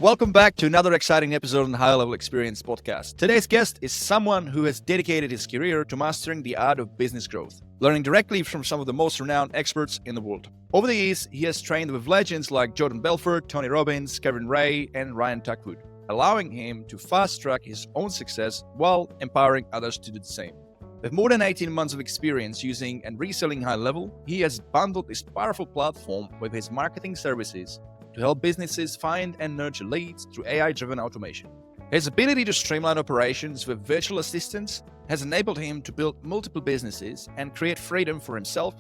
Welcome back to another exciting episode on the HighLevel Experience Podcast. Today's guest is someone who has dedicated his career to mastering the art of business growth, learning directly from some of the most renowned experts in the world. Over the years, he has trained with legends like Jordan Belfort, Tony Robbins, Kevin Ray, and Ryan Tuckwood, allowing him to fast-track his own success while empowering others to do the same. With more than 18 months of experience using and reselling HighLevel, he has bundled this powerful platform with his marketing services to help businesses find and nurture leads through AI-driven automation. His ability to streamline operations with virtual assistants has enabled him to build multiple businesses and create freedom for himself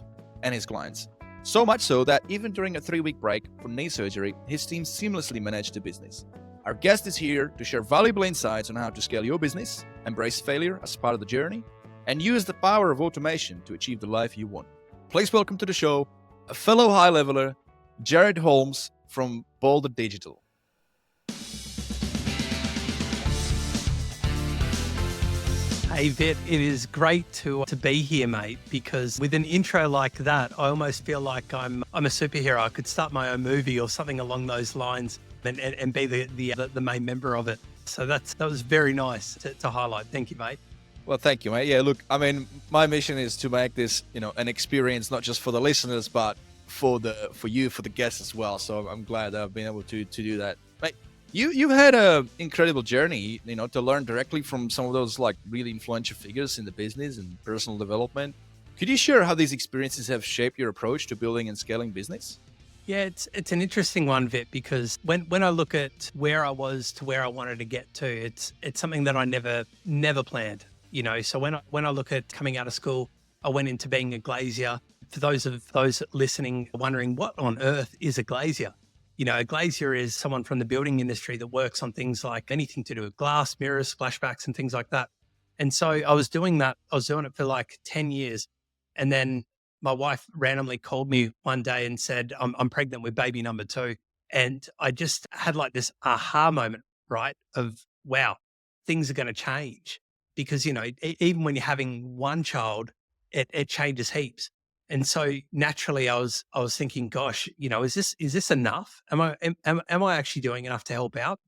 and his clients. So much so that even during a 3-week break from knee surgery, his team seamlessly managed the business. Our guest is here to share valuable insights on how to scale your business, embrace failure as part of the journey, and use the power of automation to achieve the life you want. Please welcome to the show a fellow high leveler, Jarryd Holmes from Boulder Digital. Hey Vit, it is great to be here, mate, because with an intro like that, I almost feel like I'm a superhero. I could start my own movie or something along those lines and be the main member of it. So that was very nice to highlight. Thank you, mate. Well, thank you, mate. Yeah, look, I mean, my mission is to make this, an experience, not just for the listeners, but for you, for the guests as well. So I'm glad that I've been able to do that. Mate, you've had an incredible journey, to learn directly from some of those like really influential figures in the business and personal development. Could you share how these experiences have shaped your approach to building and scaling business? Yeah, it's an interesting one, Vit, because when I look at where I was to where I wanted to get to, it's something that I never planned. So when I look at coming out of school, I went into being a glazier. For those listening wondering what on earth is a glazier, a glazier is someone from the building industry that works on things like anything to do with glass, mirrors, splashbacks, and things like that. And so I was doing that. I was doing it for like 10 years. And then my wife randomly called me one day and said, I'm pregnant with baby number 2. And I just had like this aha moment, right? Of wow, things are going to change. Because, even when you're having one child, it changes heaps. And so naturally I was thinking, gosh, is this enough? Am I actually doing enough to help out?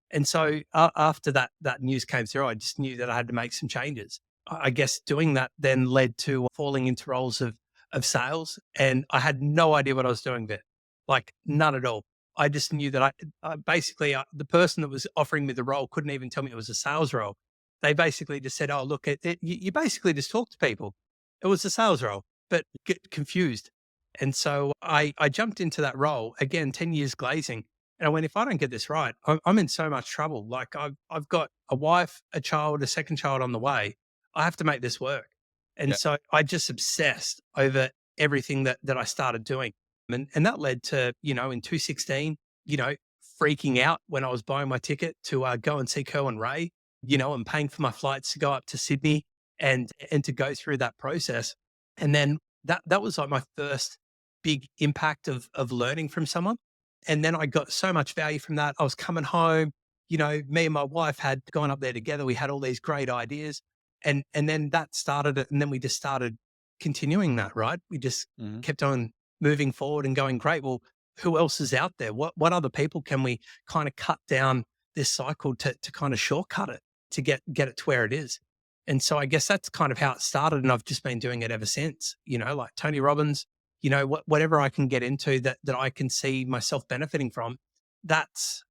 And so after that news came through, I just knew that I had to make some changes. I guess doing that then led to falling into roles of sales. And I had no idea what I was doing there, like none at all. I just knew that I basically, the person that was offering me the role couldn't even tell me it was a sales role. They basically just said, oh, look, you basically just talk to people. It was a sales role, but get confused. And so I jumped into that role, again, 10 years glazing. And I went, if I don't get this right, I'm in so much trouble. Like I've got a wife, a child, a second child on the way. I have to make this work. And so I just obsessed over everything that I started doing. And that led to, in 2016, freaking out when I was buying my ticket to go and see Kerwin Ray, and paying for my flights to go up to Sydney and to go through that process. And then that was like my first big impact of learning from someone. And then I got so much value from that. I was coming home, me and my wife had gone up there together. We had all these great ideas and then that started it. And then we just started continuing that, right? We just kept on moving forward and going, great. Well, who else is out there? What other people can we kind of cut down this cycle to kind of shortcut it to get it to where it is? And so I guess that's kind of how it started. And I've just been doing it ever since, like Tony Robbins, whatever I can get into that I can see myself benefiting from, that's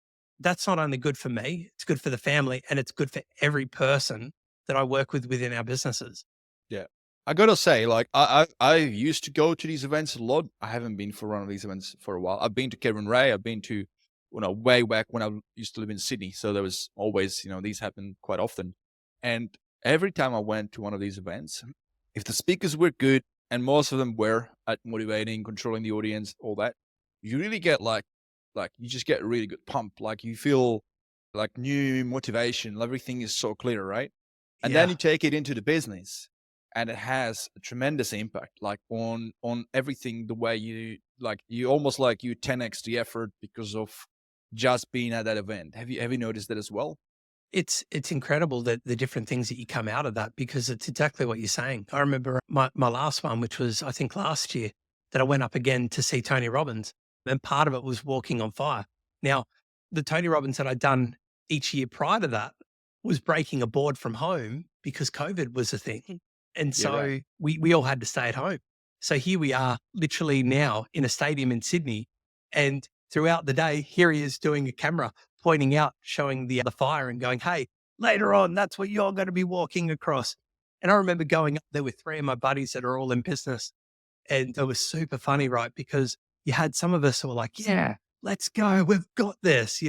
not only good for me, it's good for the family and it's good for every person that I work with within our businesses. Yeah. I gotta say, like, I used to go to these events a lot. I haven't been for one of these events for a while. I've been to Kevin Ray. I've been to, way back when I used to live in Sydney. So there was always, these happen quite often. And every time I went to one of these events, if the speakers were good, and most of them were at motivating, controlling the audience, all that, you really get like you just get a really good pump. Like you feel like new motivation. Everything is so clear, right? And then you take it into the business and it has a tremendous impact, like on everything, the way you almost like you 10x the effort because of just being at that event. Have you noticed that as well? It's incredible that the different things that you come out of that, because it's exactly what you're saying. I remember my last one, which was, I think last year, that I went up again to see Tony Robbins. And part of it was walking on fire. Now, the Tony Robbins that I'd done each year prior to that was breaking a board from home because COVID was a thing. And Yeah, right. so we all had to stay at home. So here we are literally now in a stadium in Sydney. And throughout the day, here he is doing a camera, pointing out, showing the fire and going, hey, later on, that's what you're going to be walking across. And I remember going up there with three of my buddies that are all in business. And it was super funny, right? Because you had some of us who were like, yeah, let's go. We've got this,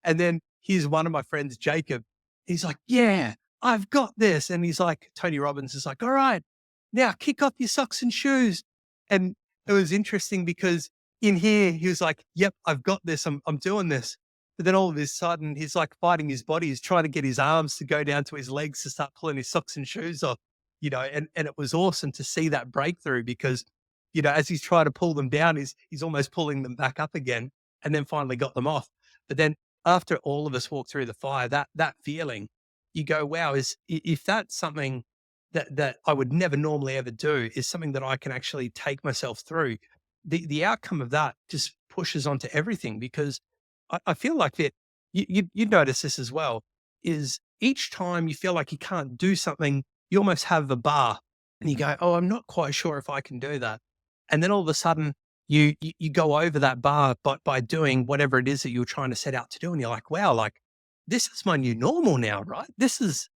And then here's one of my friends, Jacob. He's like, yeah, I've got this. And he's like, Tony Robbins is like, all right, now kick off your socks and shoes. And it was interesting because in here, he was like, yep, I've got this. I'm doing this. But then all of a sudden, he's like fighting his body. He's trying to get his arms to go down to his legs to start pulling his socks and shoes off, and it was awesome to see that breakthrough because, as he's trying to pull them down, he's almost pulling them back up again and then finally got them off. But then after all of us walk through the fire, that feeling, you go, wow, if that's something that I would never normally ever do is something that I can actually take myself through, the outcome of that just pushes onto everything because I feel like that you notice this as well, is each time you feel like you can't do something, you almost have a bar and you go, oh, I'm not quite sure if I can do that. And then all of a sudden you go over that bar by doing whatever it is that you were trying to set out to do. And you're like, wow, like this is my new normal now, right? This is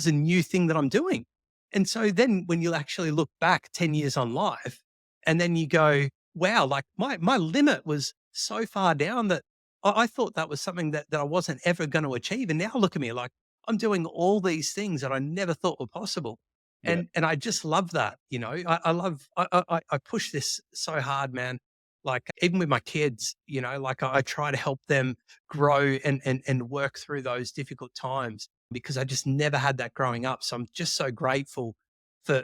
a new thing that I'm doing. And so then when you actually look back 10 years on life and then you go, wow, like my limit was so far down that I thought that was something that I wasn't ever going to achieve. And now look at me, like I'm doing all these things that I never thought were possible. Yeah. And I just love that, I love, I push this so hard, man. Like even with my kids, like I try to help them grow and work through those difficult times because I just never had that growing up. So I'm just so grateful for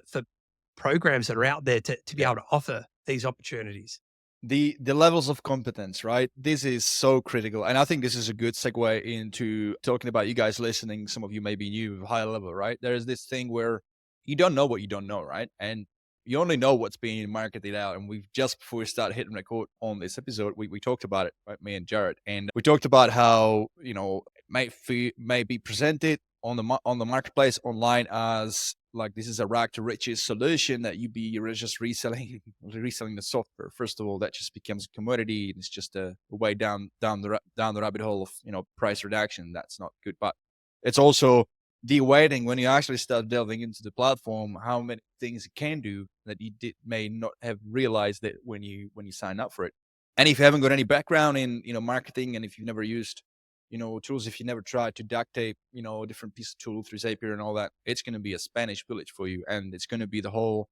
programs that are out there to be able to offer these opportunities. The levels of competence, right? This is so critical. And I think this is a good segue into talking about you guys listening. Some of you may be new, high level, right? There's this thing where you don't know what you don't know, right? And you only know what's being marketed out. And we've just before we start hitting record on this episode, we talked about it, right? Me and Jarryd. And we talked about how, it may be presented on the marketplace online as like this is a rag to riches solution that you're just reselling the software. First of all, that just becomes a commodity and it's just a way down the rabbit hole of price reduction. That's not good. But it's also de-weighting when you actually start delving into the platform, how many things it can do that you may not have realized that when you sign up for it. And if you haven't got any background in marketing, and if you've never used tools, if you never tried to duct tape, a different piece of tool through Zapier and all that, it's going to be a Spanish village for you. And it's going to be the whole,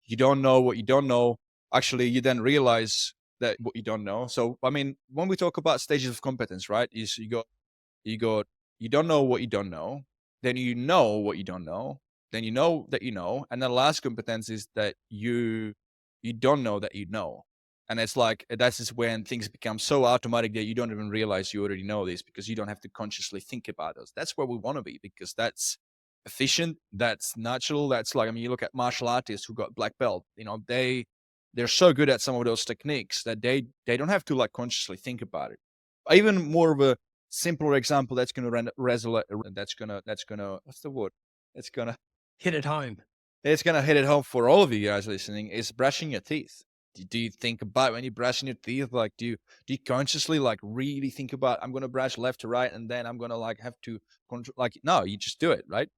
you don't know what you don't know. Actually, you then realize that what you don't know. So, I mean, when we talk about stages of competence, right, is you don't know what you don't know. Then you know what you don't know. Then you know that you know. And then the last competence is that you don't know that you know. And it's like, that's just when things become so automatic that you don't even realize you already know this because you don't have to consciously think about those. That's where we want to be because that's efficient. That's natural. That's like, I mean, you look at martial artists who got black belt, they're so good at some of those techniques that they don't have to like consciously think about it. Even more of a simpler example that's going to resonate. That's gonna, what's the word? It's going to Hit it home. It's going to hit it home for all of you guys listening is brushing your teeth. Do you think about when you're brushing your teeth? Like, do you consciously like really think about, I'm going to brush left to right and then I'm going to like have to control, like, no, you just do it, right?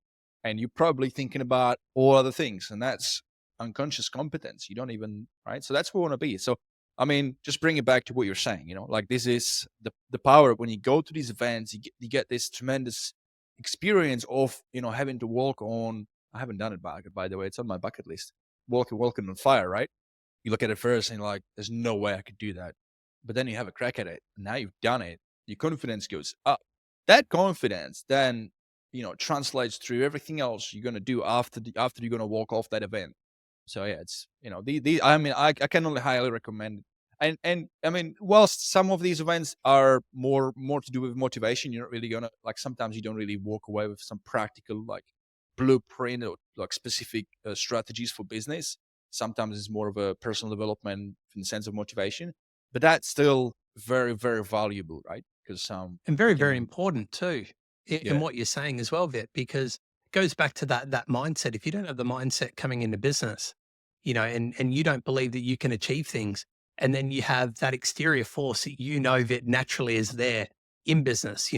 And you're probably thinking about all other things and that's unconscious competence. You don't even, right? So that's where we want to be. So, I mean, just bring it back to what you're saying, like this is the power of when you go to these events, you get this tremendous experience of, having to walk on, I haven't done it by the way, it's on my bucket list, walking on fire, right? You look at it first and you're like, there's no way I could do that. But then you have a crack at it. Now you've done it. Your confidence goes up. That confidence then, translates through everything else you're going to do after you're going to walk off that event. So yeah, it's, I mean, I can only highly recommend it. And I mean, whilst some of these events are more to do with motivation, you're not really going to, like, sometimes you don't really walk away with some practical, like, blueprint or like specific strategies for business. Sometimes it's more of a personal development in the sense of motivation, but that's still very, very valuable, right? because And it very, can very be, important too in yeah. what you're saying as well, Vit, because it goes back to that mindset. If you don't have the mindset coming into business, and you don't believe that you can achieve things, and then you have that exterior force that that naturally is there in business,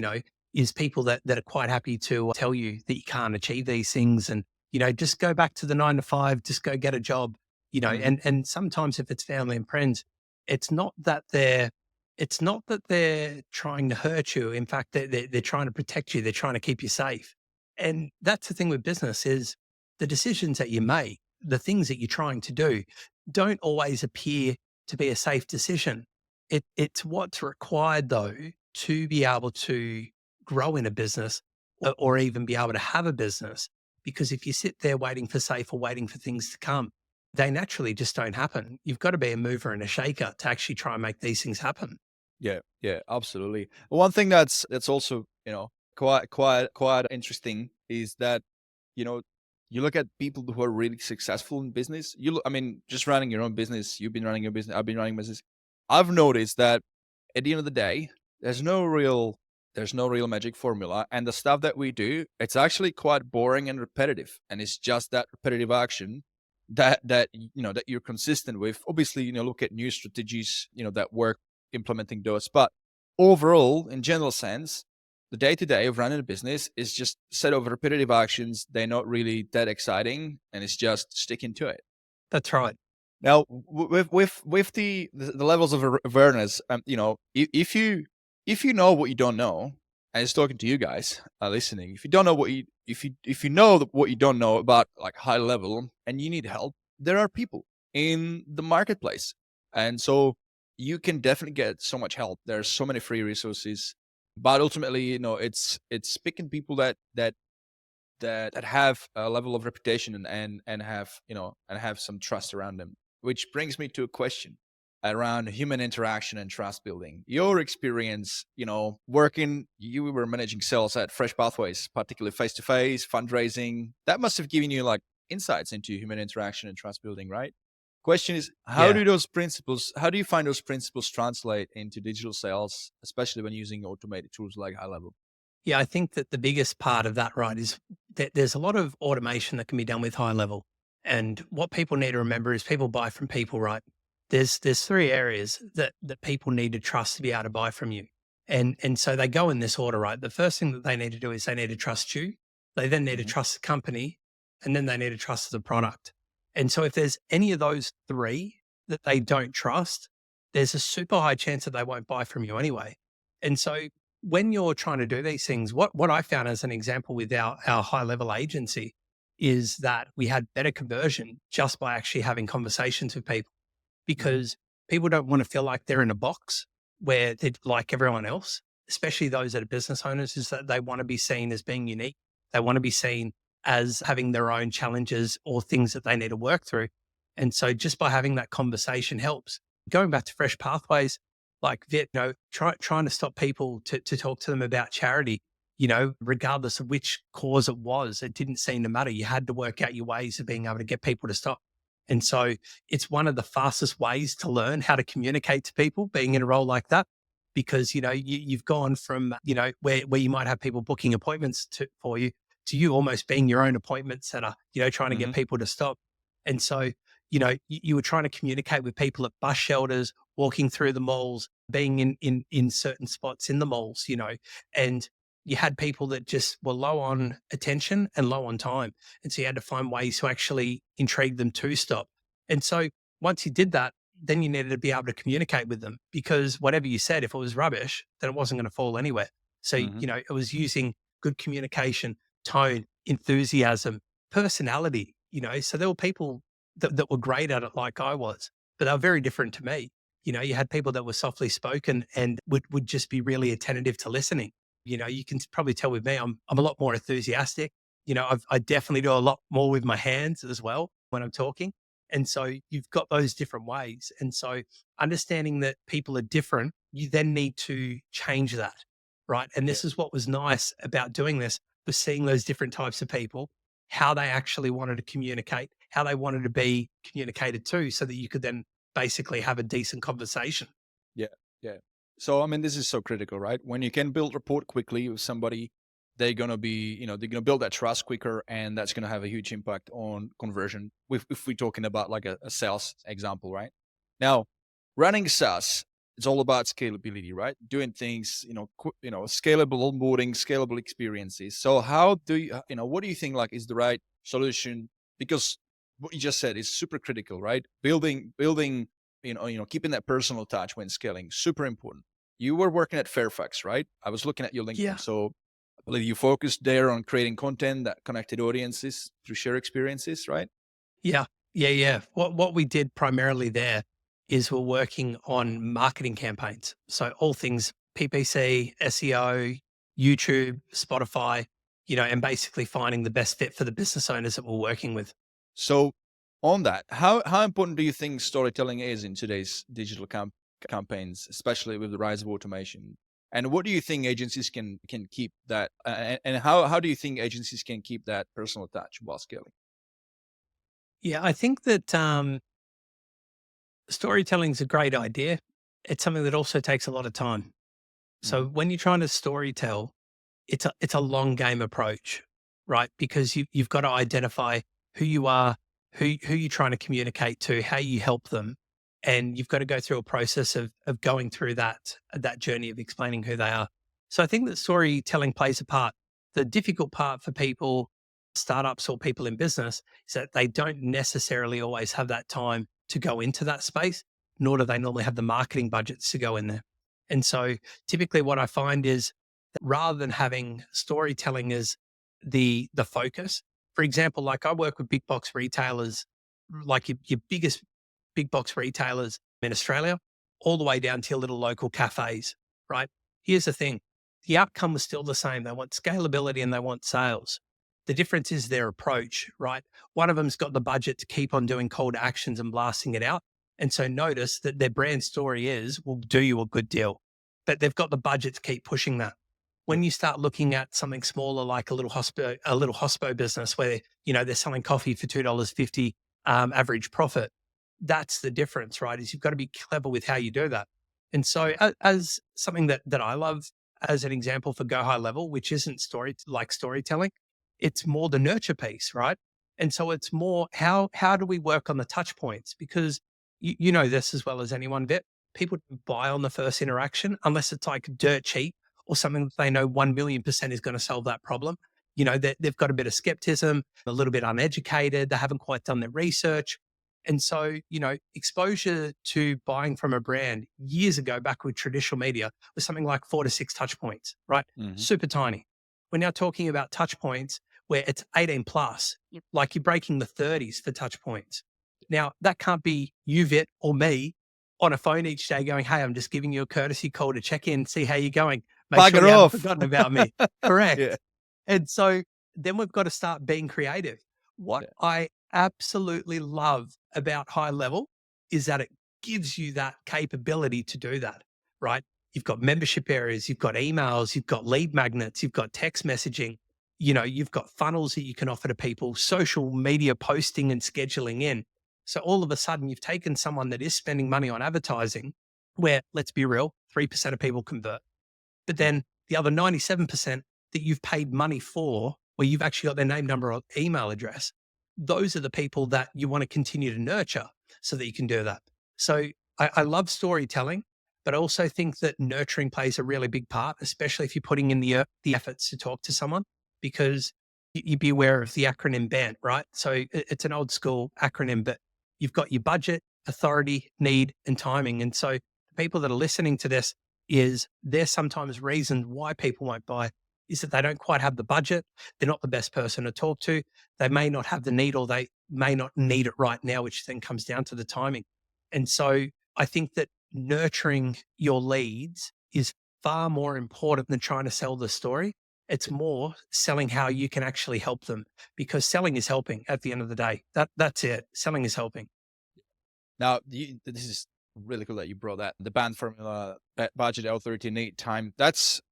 is people that are quite happy to tell you that you can't achieve these things, and just go back to the 9 to 5, just go get a job, Hmm. and sometimes if it's family and friends, it's not that they're trying to hurt you. In fact, they're trying to protect you. They're trying to keep you safe. And that's the thing with business is the decisions that you make, the things that you're trying to do don't always appear to be a safe decision. It's what's required though to be able to grow in a business or even be able to have a business. Because if you sit there waiting for safe or waiting for things to come, they naturally just don't happen. You've got to be a mover and a shaker to actually try and make these things happen. Yeah, yeah, absolutely. One thing that's also, quite interesting is that, you know, you look at people who are really successful in business. I mean, just running your own business, you've been running your business, I've been running business. I've noticed that at the end of the day, there's no real magic formula, and the stuff that we do, it's actually quite boring and repetitive, and it's just that repetitive action that you're consistent with. Obviously, look at new strategies, that work implementing those. But overall, in general sense, the day to day of running a business is just a set of repetitive actions. They're not really that exciting, and it's just sticking to it. That's right. Now, with the levels of awareness, if you know what you don't know, and it's talking to you guys listening, if you don't know if you know what you don't know about like high level, and you need help, there are people in the marketplace, and so you can definitely get so much help. There's so many free resources, but ultimately, it's picking people that have a level of reputation and have and have some trust around them. Which brings me to a question around human interaction and trust building. Your experience, working, you were managing sales at Fresh Pathways, particularly face to face fundraising. That must have given you like insights into human interaction and trust building, right? Question is, Yeah. how do you find those principles translate into digital sales, especially when using automated tools like HighLevel? Yeah, I think that the biggest part of that, right, is that there's a lot of automation that can be done with high level. And what people need to remember is people buy from people, right? There's three areas that people need to trust to be able to buy from you. And so they go in this order, right? The first thing that they need to do is they need to trust you. They then need to Hmm. trust the company, and then they need to trust the product. And so if there's any of those three that they don't trust, there's a super high chance that they won't buy from you anyway. And so when you're trying to do these things, what I found as an example with our high level agency is that we had better conversion just by actually having conversations with people, Hmm. because people don't want to feel like they're in a box where they're like everyone else, especially those that are business owners, is that they want to be seen as being unique. They want to be seen as having their own challenges or things that they need to work through. And so just by having that conversation helps. Going back to Fresh Pathways, like Viet, trying to stop people to talk to them about charity, regardless of which cause it was, it didn't seem to matter. You had to work out your ways of being able to get people to stop. And so it's one of the fastest ways to learn how to communicate to people being in a role like that, because, you've gone from, where you might have people booking appointments for you to you almost being your own appointment center, trying to get Hmm. people to stop. And so, you were trying to communicate with people at bus shelters, walking through the malls, being in certain spots in the malls, and you had people that just were low on attention and low on time. And so you had to find ways to actually intrigue them to stop. And so once you did that, then you needed to be able to communicate with them, because whatever you said, if it was rubbish, then it wasn't going to fall anywhere. So, Hmm. it was using good communication, tone, enthusiasm, personality, so there were people that were great at it like I was, but they were very different to me. You had people that were softly spoken and would just be really attentive to listening. You can probably tell with me, I'm a lot more enthusiastic. I definitely do a lot more with my hands as well when I'm talking. And so you've got those different ways. And so understanding that people are different, you then need to change that. Right. And Yeah. this is what was nice about doing this, was seeing those different types of people, how they actually wanted to communicate, how they wanted to be communicated to, so that you could then basically have a decent conversation. Yeah, yeah. So, I mean, this is so critical, right? When you can build rapport quickly with somebody, they're going to be, they're going to build that trust quicker, and that's going to have a huge impact on conversion. If we're talking about like a sales example, right? Now, running SaaS, it's all about scalability, right? Doing things, scalable onboarding, scalable experiences. So how do you, what do you think like is the right solution? Because what you just said is super critical, right? Building, keeping that personal touch when scaling, super important. You were working at Fairfax, right? I was looking at your Yeah. LinkedIn. So I believe you focused there on creating content that connected audiences through shared experiences, right? Yeah. Yeah. What we did primarily there is we're working on marketing campaigns. So all things PPC, SEO, YouTube, Spotify, and basically finding the best fit for the business owners that we're working with. So on that, how important do you think storytelling is in today's digital campaigns, especially with the rise of automation? And what do you think agencies can keep that? And how do you think agencies can keep that personal touch while scaling? Yeah, I think that storytelling is a great idea. It's something that also takes a lot of time. So Hmm. when you're trying to storytell, it's a long game approach, right? Because you've got to identify who you are, who you're trying to communicate to, how you help them, and you've got to go through a process of going through that journey of explaining who they are. So I think that storytelling plays a part. The difficult part for people, startups or people in business, is that they don't necessarily always have that time to go into that space, nor do they normally have the marketing budgets to go in there. And so typically what I find is rather than having storytelling as the focus. For example, like I work with big box retailers, like your biggest big box retailers in Australia, all the way down to your little local cafes, right? Here's the thing. The outcome was still the same. They want scalability and they want sales. The difference is their approach, right? One of them's got the budget to keep on doing call to actions and blasting it out. And so notice that their brand story is, we'll do you a good deal, but they've got the budget to keep pushing that. When you start looking at something smaller, like a little hospo business where, they're selling coffee for $2.50 average profit, that's the difference, right? Is you've got to be clever with how you do that. And so as something that I love as an example for Go High Level, which isn't storytelling, it's more the nurture piece, right? And so it's more how do we work on the touch points? Because you know this as well as anyone, Vit. People don't buy on the first interaction unless it's like dirt cheap or something that they know 1,000,000% is going to solve that problem. They've got a bit of skepticism, a little bit uneducated, they haven't quite done their research. And so, exposure to buying from a brand years ago, back with traditional media, was something like 4 to 6 touch points, right? Hmm. Super tiny. We're now talking about touch points where it's 18 plus, like you're breaking the 30s for touch points. Now, that can't be you, Vit, or me on a phone each day going, hey, I'm just giving you a courtesy call to check in, see how you're going. Make sure Bugger you haven't off. forgotten about me. Yeah. Correct. And so then we've got to start being creative. What Yeah. I absolutely love about High Level is that it gives you that capability to do that, right? You've got membership areas, you've got emails, you've got lead magnets, you've got text messaging, you've got funnels that you can offer to people, social media posting and scheduling in. So all of a sudden, you've taken someone that is spending money on advertising, where, let's be real, 3% of people convert. But then the other 97% that you've paid money for, where you've actually got their name, number, or email address, those are the people that you want to continue to nurture so that you can do that. So I love storytelling, but I also think that nurturing plays a really big part, especially if you're putting in the efforts to talk to someone, because you'd be aware of the acronym BANT, right? So it's an old school acronym, but you've got your budget, authority, need, and timing. And so the people that are listening to this, is there's sometimes reasons why people won't buy is that they don't quite have the budget. They're not the best person to talk to. They may not have the need, or they may not need it right now, which then comes down to the timing. And so I think that nurturing your leads is far more important than trying to sell the story. It's more selling how you can actually help them, because selling is helping at the end of the day. That's it. Selling is helping. Now, this is really cool that you brought that. The band formula, budget, authority, need, time. That's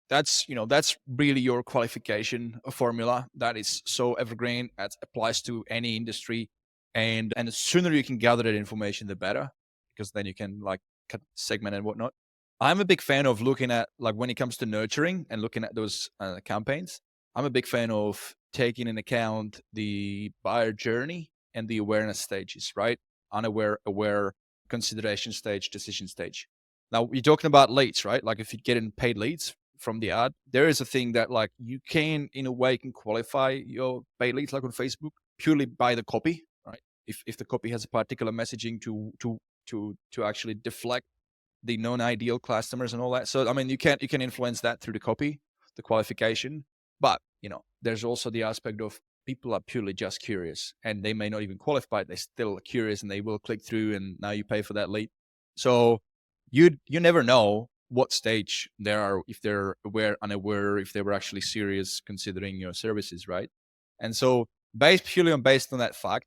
really your qualification formula. That is so evergreen. That applies to any industry, and the sooner you can gather that information, the better, because then you can like segment and whatnot. I'm a big fan of looking at, like, when it comes to nurturing and looking at those campaigns, I'm a big fan of taking in account the buyer journey and the awareness stages, right? Unaware, aware, consideration stage, decision stage. Now, you're talking about leads, right? Like, if you get in paid leads from the ad, there is a thing that, like, you can, in a way, can qualify your paid leads, like on Facebook, purely by the copy, right? If the copy has a particular messaging to actually deflect the non-ideal customers and all that. So, I mean, you can influence that through the copy, the qualification, but there's also the aspect of people are purely just curious, and they may not even qualify. They're still curious, and they will click through, and now you pay for that lead. So you never know what stage they are, if they're aware, unaware, if they were actually serious considering your services, right? And so based on that fact,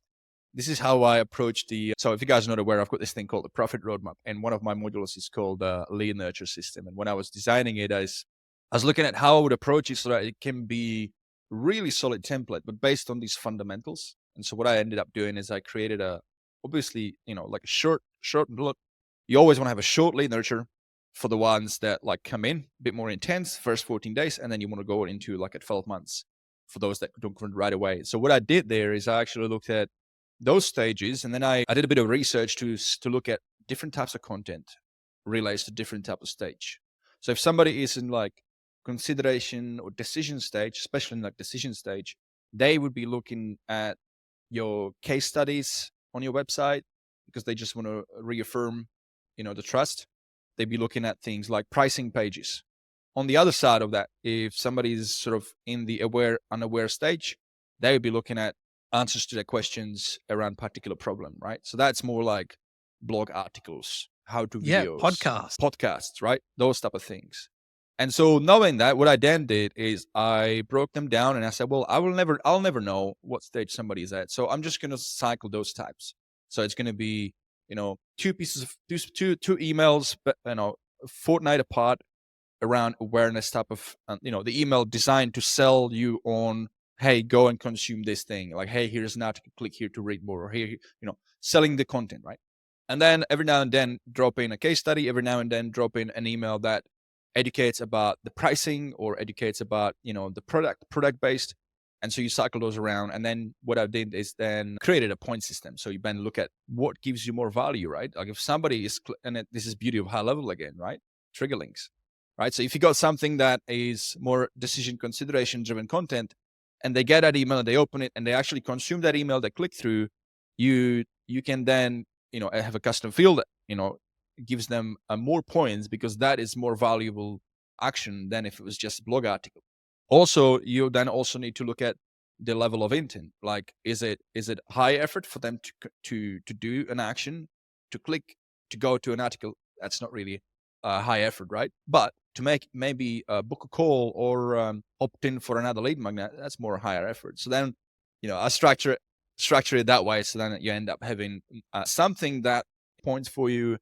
this is how I approach so if you guys are not aware, I've got this thing called the Profit Roadmap, and one of my modules is called the Lead Nurture System. And when I was designing it, I was looking at how I would approach it so that it can be really solid template, but based on these fundamentals. And so what I ended up doing is I created obviously, like a short look. You always want to have a short lead nurture for the ones that like come in a bit more intense, first 14 days, and then you want to go into like at 12 months for those that don't come right away. So what I did there is I actually looked at those stages, and then I did a bit of research to look at different types of content relates to different type of stage. So if somebody is in like consideration or decision stage, especially in like decision stage, they would be looking at your case studies on your website because they just want to reaffirm, the trust. They'd be looking at things like pricing pages. On the other side of that, if somebody is sort of in the aware, unaware stage, they would be looking at answers to their questions around particular problem, right? So that's more like blog articles, how-to videos, podcasts, right? Those type of things. And so knowing that, what I then did is I broke them down and I said, well, I'll never know what stage somebody is at. So I'm just going to cycle those types. So it's going to be, two emails, but, a fortnight apart around awareness type of, the email designed to sell you on, hey, go and consume this thing. Like, hey, here's an article, click here to read more, or here, selling the content, right? And then every now and then drop in a case study, every now and then drop in an email that educates about the pricing or educates about, the product based. And so you cycle those around. And then what I did is then created a point system. So you then look at what gives you more value, right? Like if somebody is, this is beauty of high level again, right? Trigger links, right? So if you got something that is more decision consideration driven content, and they get that email and they open it and they actually consume that email, they click through, you can then, have a custom field that, gives them more points because that is more valuable action than if it was just a blog article. Also, you then also need to look at the level of intent. Like, is it high effort for them to do an action, to click, to go to an article? That's not really high effort, right? But to make maybe book a call or opt in for another lead magnet, that's more higher effort. So then, I structure it that way. So then you end up having something that points for you.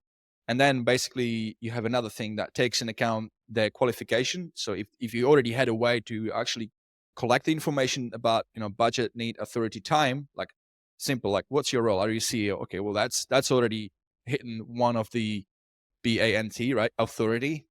And then basically you have another thing that takes in account their qualification. So if you already had a way to actually collect the information about, budget, need, authority, time, like simple, like what's your role? Are you CEO? Okay, well, that's already hitting one of the BANT, right? Authority.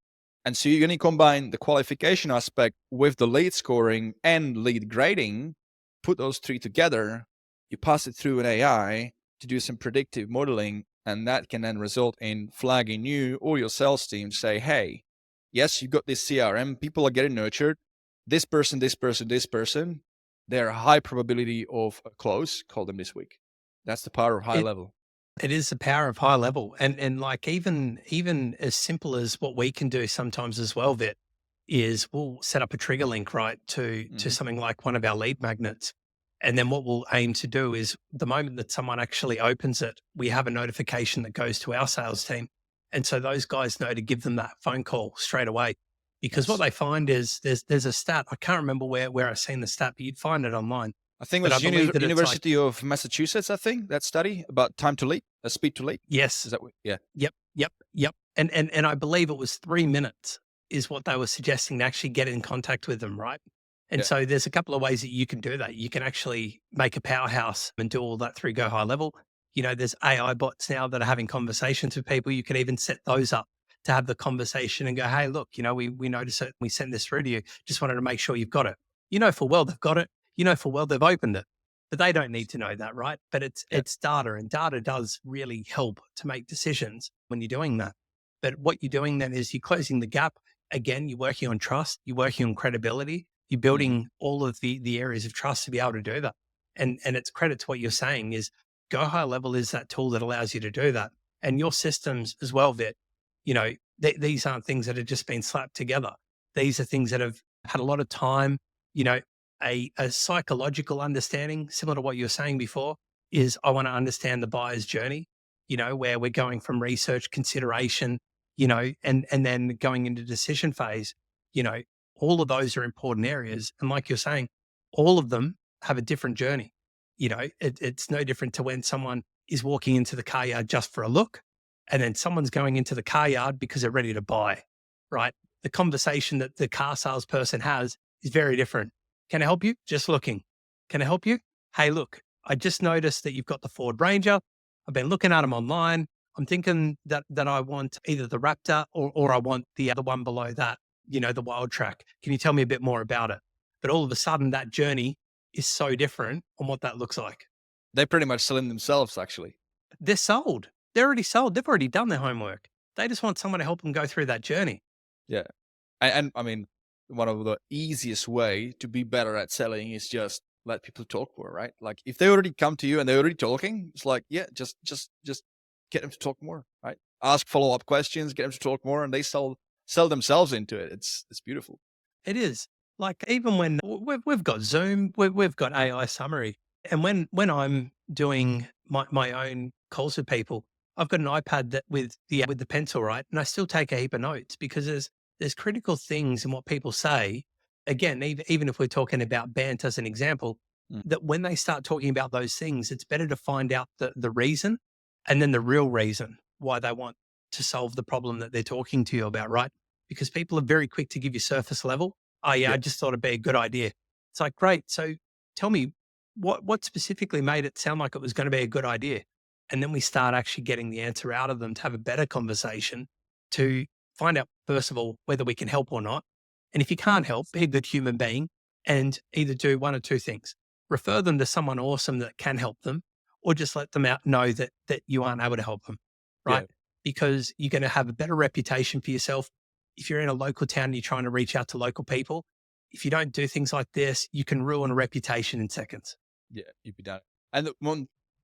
And so you're going to combine the qualification aspect with the lead scoring and lead grading, put those three together, you pass it through an AI to do some predictive modeling, and that can then result in flagging you or your sales team, say, hey, yes, you've got this CRM, people are getting nurtured, this person, they're a high probability of a close, call them this week. That's the power of high level. It is the power of high level. And like even as simple as what we can do sometimes as well, Vit, is we'll set up a trigger link, right, to something like one of our lead magnets. And then what we'll aim to do is the moment that someone actually opens it, we have a notification that goes to our sales team. And so those guys know to give them that phone call straight away. Because what they find is there's a stat. I can't remember where I've seen the stat, but you'd find it online. I think it was University of Massachusetts, I think, that study about time to lead, speed to lead. Yes. Is that what? Yeah. Yep. And I believe it was 3 minutes is what they were suggesting to actually get in contact with them, right? And so there's a couple of ways that you can do that. You can actually make a powerhouse and do all that through Go High Level. There's AI bots now that are having conversations with people. You can even set those up to have the conversation and go, hey, look, we noticed it. We sent this through to you. Just wanted to make sure you've got it. You know full well they've got it. You know full well they've opened it. But they don't need to know that, right? But it's data, and data does really help to make decisions when you're doing that. But what you're doing then is you're closing the gap. Again, you're working on trust, you're working on credibility, you're building all of the areas of trust to be able to do that. And it's credit to what you're saying is Go High Level is that tool that allows you to do that. And your systems as well, Vit, these aren't things that have just been slapped together. These are things that have had a lot of time, a psychological understanding, similar to what you were saying before, is I want to understand the buyer's journey, where we're going from research, consideration, and then going into decision phase. All of those are important areas. And like you're saying, all of them have a different journey. It's no different to when someone is walking into the car yard just for a look, and then someone's going into the car yard because they're ready to buy, right? The conversation that the car salesperson has is very different. Can I help you? Just looking. Can I help you? Hey, look, I just noticed that you've got the Ford Ranger. I've been looking at them online. I'm thinking that I want either the Raptor or I want the other one below that, the Wild Track. Can you tell me a bit more about it? But all of a sudden that journey is so different on what that looks like. They pretty much selling themselves, actually. They're sold. They're already sold. They've already done their homework. They just want someone to help them go through that journey. Yeah. And I mean, one of the easiest way to be better at selling is just let people talk more, right? Like if they already come to you and they're already talking, it's like, yeah, just get them to talk more, right? Ask follow-up questions, get them to talk more, and they sell themselves into it. It's beautiful. It is. Like even when we've got Zoom, we've got AI summary. And when I'm doing my own calls with people, I've got an iPad that with the pencil, right? And I still take a heap of notes because there's critical things in what people say. Again, even if we're talking about Bant as an example, that when they start talking about those things, it's better to find out the reason and then the real reason why they want to solve the problem that they're talking to you about, right? Because people are very quick to give you surface level. Oh yeah, I just thought it'd be a good idea. It's like, great. So tell me what specifically made it sound like it was going to be a good idea? And then we start actually getting the answer out of them to have a better conversation to find out, first of all, whether we can help or not. And if you can't help, be a good human being and either do one or two things. Refer them to someone awesome that can help them, or just let them know that you aren't able to help them, right? Yeah. Because you're going to have a better reputation for yourself. If you're in a local town and you're trying to reach out to local people, if you don't do things like this, you can ruin a reputation in seconds. Yeah, you'd be done. And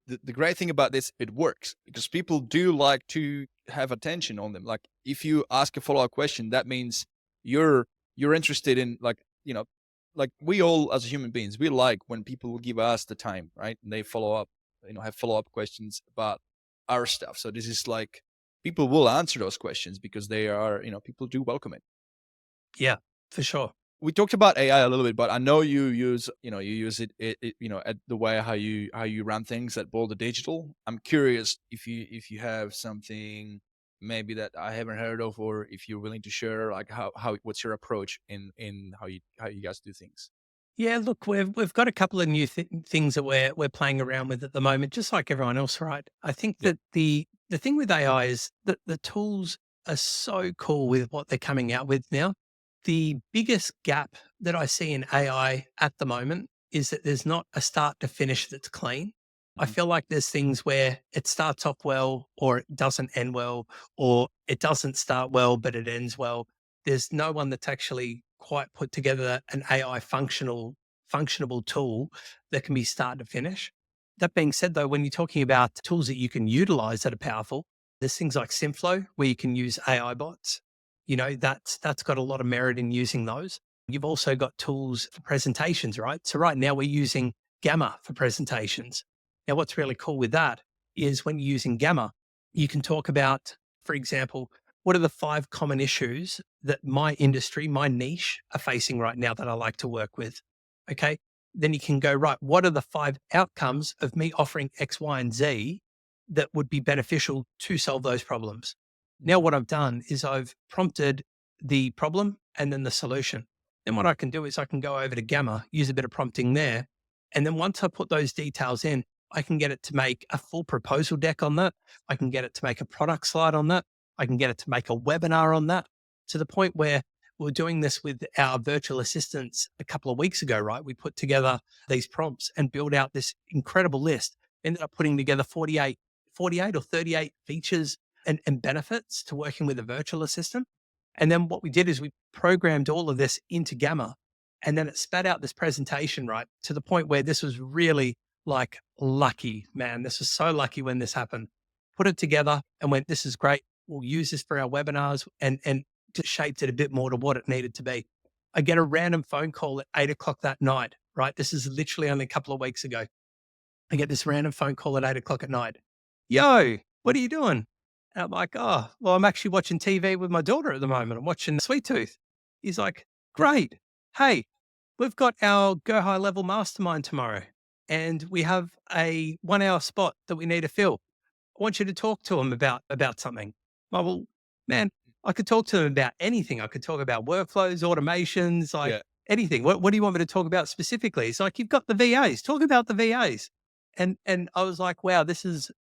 the great thing about this, it works because people do like to have attention on them. Like if you ask a follow-up question, that means you're interested in like we all as human beings, we like when people give us the time, right? And they follow up, have follow-up questions about our stuff. So this is like people will answer those questions because they are, people do welcome it. Yeah, for sure. We talked about AI a little bit, but I know you use it at the way how you run things at Boulder Digital. I'm curious if you have something maybe that I haven't heard of, or if you're willing to share, like how what's your approach in how you guys do things. Yeah, look, we've got a couple of new things that we're playing around with at the moment, just like everyone else, right? I think that the thing with AI is that the tools are so cool with what they're coming out with now. The biggest gap that I see in AI at the moment is that there's not a start to finish that's clean. I feel like there's things where it starts off well or it doesn't end well, or it doesn't start well, but it ends well. There's no one that's actually quite put together an AI functionable tool that can be start to finish. That being said, though, when you're talking about tools that you can utilize that are powerful, there's things like Simflow where you can use AI bots. That's got a lot of merit in using those. You've also got tools for presentations, right? So right now we're using Gamma for presentations. Now, what's really cool with that is when you're using Gamma, you can talk about, for example, what are the 5 common issues that my industry, my niche are facing right now that I like to work with? Okay. Then you can go, right, what are the 5 outcomes of me offering X, Y, and Z that would be beneficial to solve those problems? Now, what I've done is I've prompted the problem and then the solution. Then what I can do is I can go over to Gamma, use a bit of prompting there. And then once I put those details in, I can get it to make a full proposal deck on that. I can get it to make a product slide on that. I can get it to make a webinar on that, to the point where we're doing this with our virtual assistants a couple of weeks ago, right? We put together these prompts and built out this incredible list. Ended up putting together 48 or 38 features and benefits to working with a virtual assistant. And then what we did is we programmed all of this into Gamma, and then it spat out this presentation, right? To the point where this was really like lucky, man. This was so lucky when this happened. Put it together and went, this is great. We'll use this for our webinars, and just shaped it a bit more to what it needed to be. I get a random phone call at 8 o'clock that night, right? This is literally only a couple of weeks ago. I get this random phone call at 8 o'clock at night. Yo, what are you doing? And I'm like, oh, well, I'm actually watching TV with my daughter at the moment. I'm watching Sweet Tooth. He's like, great. Hey, we've got our Go High Level Mastermind tomorrow, and we have a 1 hour spot that we need to fill. I want you to talk to him about something. Well, man, I could talk to him about anything. I could talk about workflows, automations, like Yeah. anything. What do you want me to talk about specifically? It's like, you've got the VAs. Talk about the VAs. And I was like, wow, this is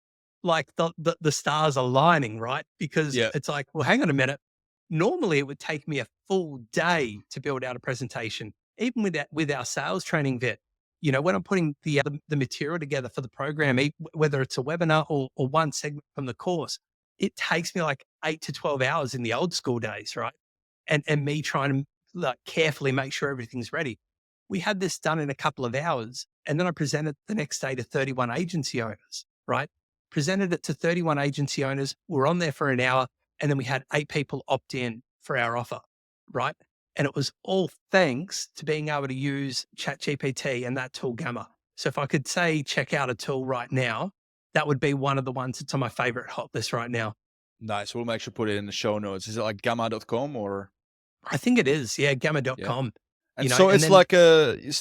like the stars aligning, right? Because Yeah. it's like, well, hang on a minute. Normally it would take me a full day to build out a presentation, even with our sales training vet. You know, when I'm putting the material together for the program, whether it's a webinar or one segment from the course, it takes me like 8 to 12 hours in the old school days, right? And me trying to like carefully make sure everything's ready. We had this done in a couple of hours, and then I presented the next day to 31 agency owners, right? Presented it to 31 agency owners. We're on there for an hour, and then we had 8 people opt in for our offer, right? And it was all thanks to being able to use ChatGPT and that tool Gamma. So if I could say check out a tool right now, that would be one of the ones that's on my favorite hot list right now. Nice. We'll make sure to put it in the show notes. Is it like gamma.com or? I think it is. Yeah, gamma.com. And You know, so and it's then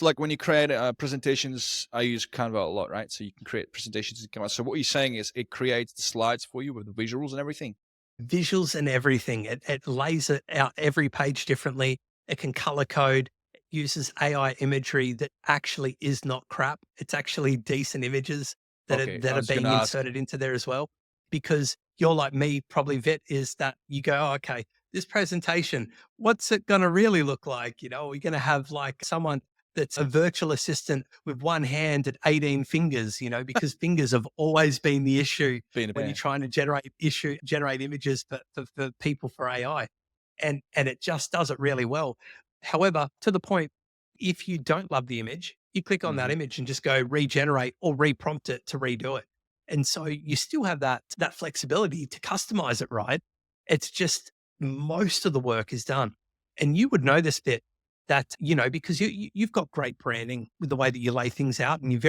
like when you create presentations, I use Canva a lot, right? So you can create presentations in Canva. So what you're saying is it creates the slides for you with the visuals and everything. visuals and everything. It lays it out every page differently. It can color code. It uses AI imagery that actually is not crap. It's actually decent images that Okay, I are was going being to ask. inserted into there as well. Because you're like me, probably vet, is that you go, oh, okay, this presentation, what's it going to really look like? You know, we're going to have like someone that's a virtual assistant with one hand and 18 fingers, you know, because fingers have always been the issue Being a when you're man. trying to generate images for people for AI. And it just does it really well. However, to the point, if you don't love the image, you click on that Mhm. image and just go regenerate or reprompt it to redo it. And so you still have that flexibility to customize it, right? It's just most of the work is done. And you would know this bit that, you know, because you've got great branding with the way that you lay things out, and you're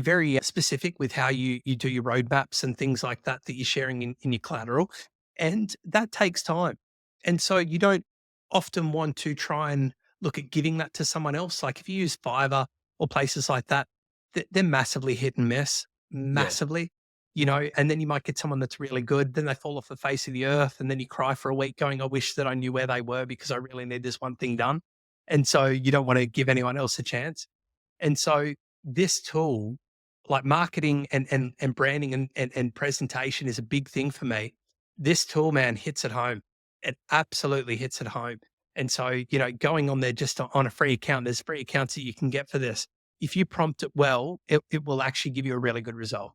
very specific with how you do your roadmaps and things like that you're sharing in your collateral. And that takes time. And so you don't often want to try and look at giving that to someone else. Like if you use Fiverr or places like that, they're massively hit and miss, Yeah. massively, you know, and then you might get someone that's really good. Then they fall off the face of the earth. And then you cry for a week going, I wish that I knew where they were because I really need this one thing done. And so you don't want to give anyone else a chance. And so this tool, like marketing and branding and presentation is a big thing for me. This tool, man, hits at home. It absolutely hits at home. And so, you know, going on there just on a free account, there's free accounts that you can get for this. If you prompt it well, it will actually give you a really good result.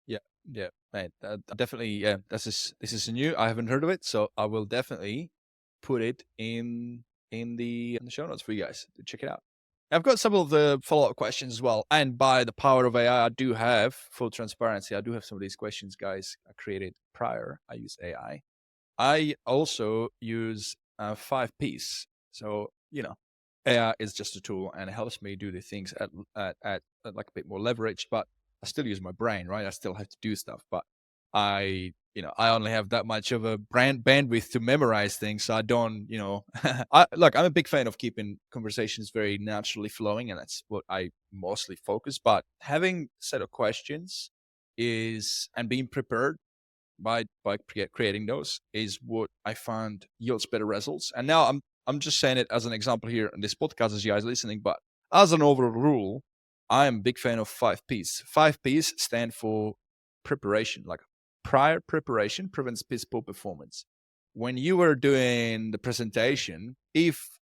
Yeah. Yeah. Mate, definitely. Yeah. This is new. I haven't heard of it. So I will definitely put it in the show notes for you guys to check it out. I've got some of the follow-up questions as well. And by the power of AI, I do have full transparency. I do have some of these questions, guys, I created prior. I use AI. I also use 5Ps. So, AI is just a tool and it helps me do the things at like a bit more leverage, but I still use my brain, right? I still have to do stuff, but I only have that much of a brand bandwidth to memorize things. So I don't, I'm a big fan of keeping conversations very naturally flowing, and that's what I mostly focus. But having a set of questions and being prepared by creating those is what I find yields better results. And now I'm just saying it as an example here in this podcast as you guys listening, but as an overall rule, I am a big fan of 5Ps. 5Ps stand for preparation, like prior preparation prevents piss poor performance. when you were doing the presentation,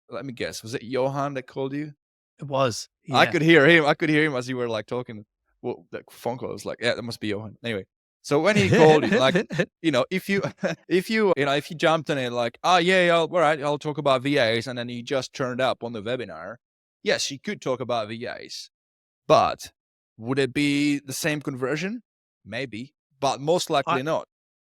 let me guess, was it Johan that called you? It was. I Yeah. could hear him. I could hear him as you were like talking. Well, the phone call was like, yeah, that must be Johan. Anyway, so when he called you, like, if you, if you jumped on it, like, oh yeah, all right, I'll talk about VAs, and then he just turned up on the webinar. Yes, you could talk about VAs, but would it be the same conversion? Maybe, but most likely not.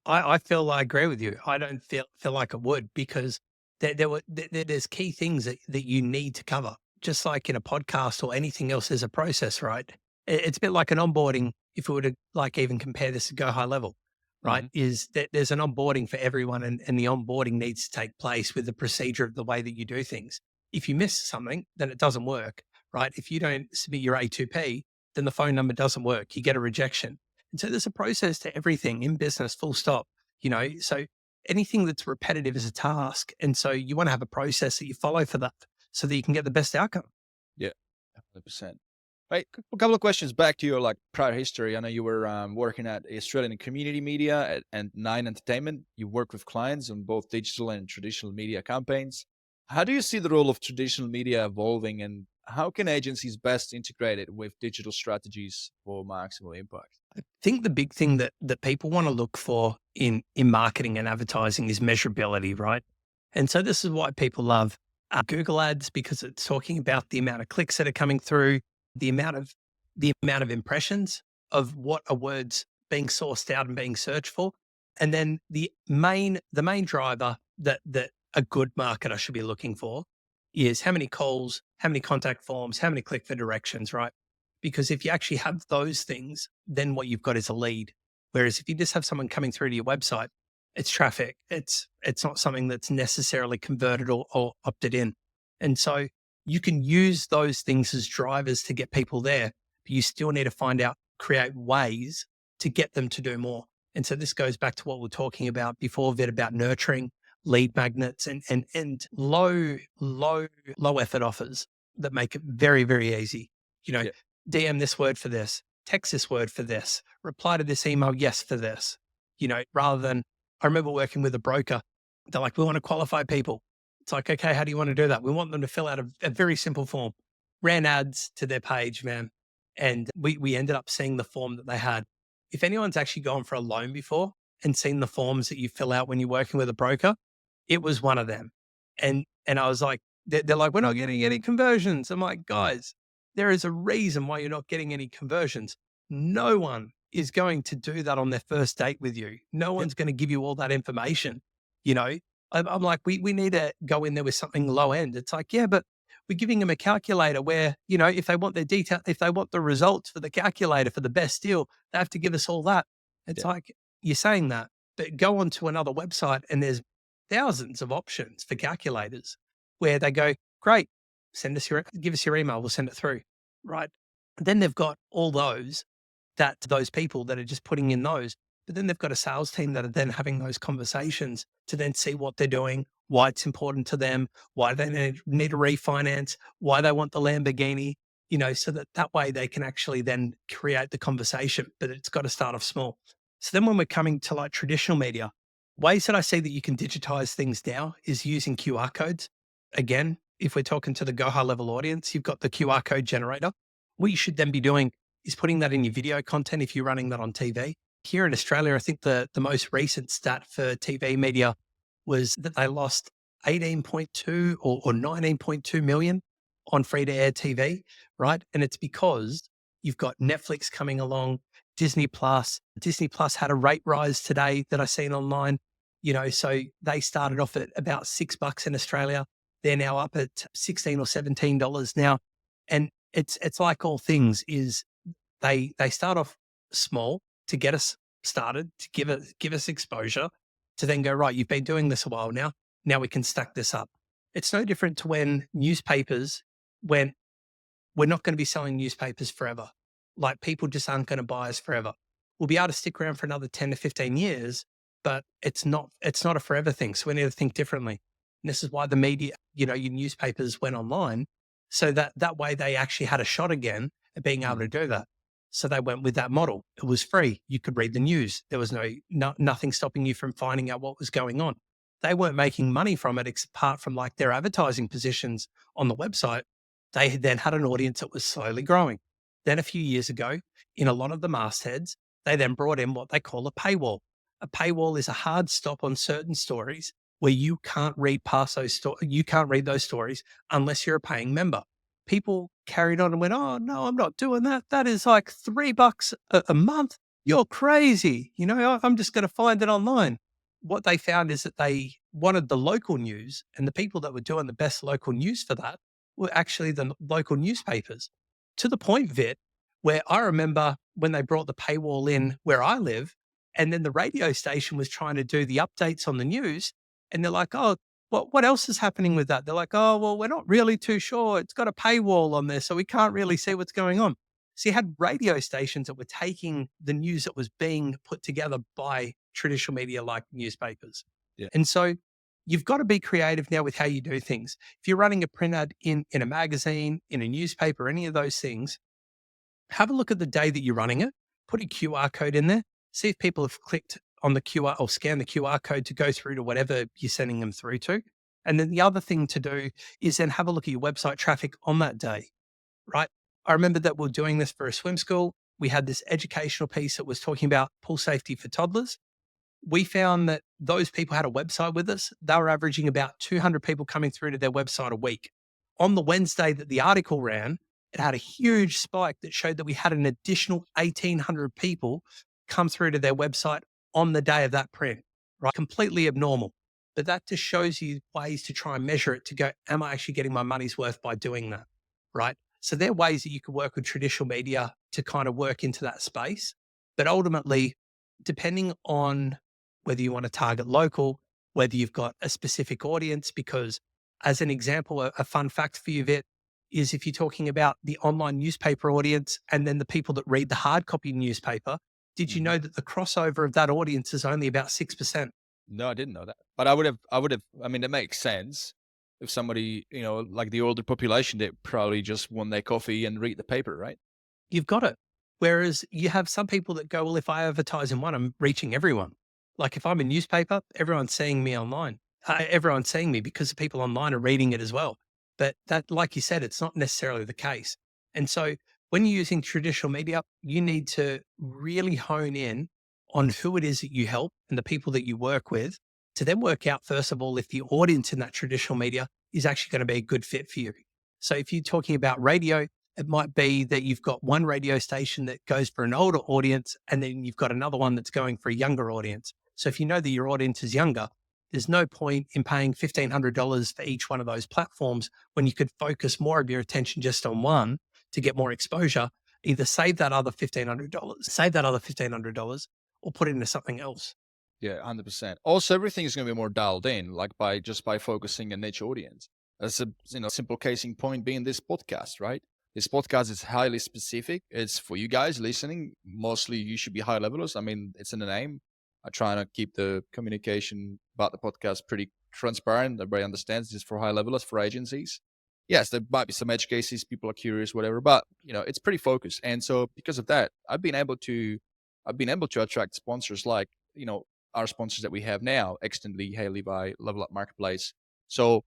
I feel I agree with you. I don't feel like it would, because there's key things that you need to cover. Just like in a podcast or anything else, there's a process, right? It's a bit like an onboarding. If we were to like even compare this to Go High Level, right? Is that there's an onboarding for everyone, and the onboarding needs to take place with the procedure of the way that you do things. If you miss something, then it doesn't work, right? If you don't submit your A2P, then the phone number doesn't work. You get a rejection. And so there's a process to everything in business, full stop, so anything that's repetitive is a task. And so you want to have a process that you follow for that so that you can get the best outcome. Yeah, 100%. Right, a couple of questions back to your like prior history. I know you were working at Australian Community Media and Nine Entertainment. You worked with clients on both digital and traditional media campaigns. How do you see the role of traditional media evolving, and how can agencies best integrate it with digital strategies for maximal impact? I think the big thing that people want to look for in marketing and advertising is measurability, right? And so this is why people love Google Ads, because it's talking about the amount of clicks that are coming through, the amount of impressions of what are words being sourced out and being searched for, and then the main driver that a good marketer should be looking for is how many calls, how many contact forms, how many click for directions, right? Because if you actually have those things, then what you've got is a lead. Whereas if you just have someone coming through to your website, it's traffic. It's not something that's necessarily converted or opted in. And so you can use those things as drivers to get people there, but you still need to create ways to get them to do more. And so this goes back to what we were talking about before, Vid, about nurturing lead magnets and low effort offers that make it very, very easy. Yeah. DM this word for this, text this word for this, reply to this email, yes for this, rather than, I remember working with a broker. They're like, we want to qualify people. It's like, okay, how do you want to do that? We want them to fill out a very simple form. Ran ads to their page, man. And we ended up seeing the form that they had. If anyone's actually gone for a loan before and seen the forms that you fill out when you're working with a broker, it was one of them. And I was like, they're like, we're not getting any conversions. I'm like, guys, there is a reason why you're not getting any conversions. No one is going to do that on their first date with you. No one's going to give you all that information. I'm like, we need to go in there with something low end. It's like, yeah, but we're giving them a calculator where, if they want if they want the results for the calculator for the best deal, they have to give us all that. It's like, you're saying that, but go on to another website and there's thousands of options for calculators where they go, great, give us your email, we'll send it through. Right. Then they've got all those people that are just putting in those, but then they've got a sales team that are then having those conversations to then see what they're doing, why it's important to them, why they need to refinance, why they want the Lamborghini, so that way they can actually then create the conversation, but it's got to start off small. So then when we're coming to like traditional media, ways that I see that you can digitize things now is using QR codes. Again, if we're talking to the Go High Level audience, you've got the QR code generator. What you should then be doing is putting that in your video content if you're running that on TV. Here in Australia, I think the most recent stat for TV media was that they lost 18.2 or 19.2 million on free-to-air TV, right? And it's because you've got Netflix coming along, Disney Plus. Disney Plus had a rate rise today that I seen online. So they started off at about $6 in Australia. They're now up at $16 or $17 now. And it's like all things is they start off small to get us started, to give us exposure, to then go, right, you've been doing this a while now. Now we can stack this up. It's no different to when newspapers went, we're not going to be selling newspapers forever. Like people just aren't going to buy us forever. We'll be able to stick around for another 10 to 15 years, but it's not a forever thing. So we need to think differently. And this is why the media, your newspapers went online, so that way they actually had a shot again at being able to do that. So they went with that model. It was free. You could read the news. There was nothing stopping you from finding out what was going on. they weren't making money from it apart from like their advertising positions on the website. They then had an audience that was slowly growing. Then a few years ago, in a lot of the mastheads, they then brought in what they call a paywall. A paywall is a hard stop on certain stories where you can't read past you can't read those stories unless you're a paying member. People carried on and went, "Oh no, I'm not doing that. That is like $3 a month. You're crazy. I'm just going to find it online." What they found is that they wanted the local news, and the people that were doing the best local news for that were actually the local newspapers. To the point, Vit, where I remember when they brought the paywall in where I live, and then the radio station was trying to do the updates on the news, and they're like, "Oh, what else is happening with that?" They're like, "Oh, well, we're not really too sure. It's got a paywall on there, so we can't really see what's going on." So you had radio stations that were taking the news that was being put together by traditional media like newspapers. Yeah. And so you've got to be creative now with how you do things. If you're running a print ad in a magazine, in a newspaper, any of those things, have a look at the day that you're running it, put a QR code in there, see if people have clicked on the QR or scan the QR code to go through to whatever you're sending them through to. And then the other thing to do is then have a look at your website traffic on that day, right? I remember that we're doing this for a swim school. We had this educational piece that was talking about pool safety for toddlers. We found that those people had a website with us. They were averaging about 200 people coming through to their website a week. On the Wednesday that the article ran, it had a huge spike that showed that we had an additional 1,800 people come through to their website on the day of that print, right? Completely abnormal. But that just shows you ways to try and measure it to go, am I actually getting my money's worth by doing that, right? So there are ways that you could work with traditional media to kind of work into that space. But ultimately, depending on whether you want to target local, whether you've got a specific audience, because as an example, a fun fact for you, Vit, is if you're talking about the online newspaper audience and then the people that read the hard copy newspaper, did you know that the crossover of that audience is only about 6%? No, I didn't know that. But I mean, it makes sense. If somebody, like the older population, they probably just want their coffee and read the paper, right? You've got it. Whereas you have some people that go, well, if I advertise in one, I'm reaching everyone. Like if I'm a newspaper, everyone's seeing me online. Everyone's seeing me because the people online are reading it as well. But that, like you said, it's not necessarily the case. And so when you're using traditional media, you need to really hone in on who it is that you help and the people that you work with to then work out, first of all, if the audience in that traditional media is actually going to be a good fit for you. So if you're talking about radio, it might be that you've got one radio station that goes for an older audience, and then you've got another one that's going for a younger audience. So if you know that your audience is younger, there's no point in paying $1,500 for each one of those platforms when you could focus more of your attention just on one to get more exposure. Either save that other $1,500, or put it into something else. Yeah, 100%. Also, everything is going to be more dialed in, like by focusing a niche audience. As a simple case in point being this podcast, right? This podcast is highly specific. It's for you guys listening. Mostly, you should be high levelers. I mean, it's in the name. I try to keep the communication about the podcast pretty transparent. Everybody understands this is for high levelers, for agencies. Yes, there might be some edge cases. People are curious, whatever, but it's pretty focused. And so, because of that, I've been able to attract sponsors like our sponsors that we have now, Extendly, Hey Levi, Level Up Marketplace. So,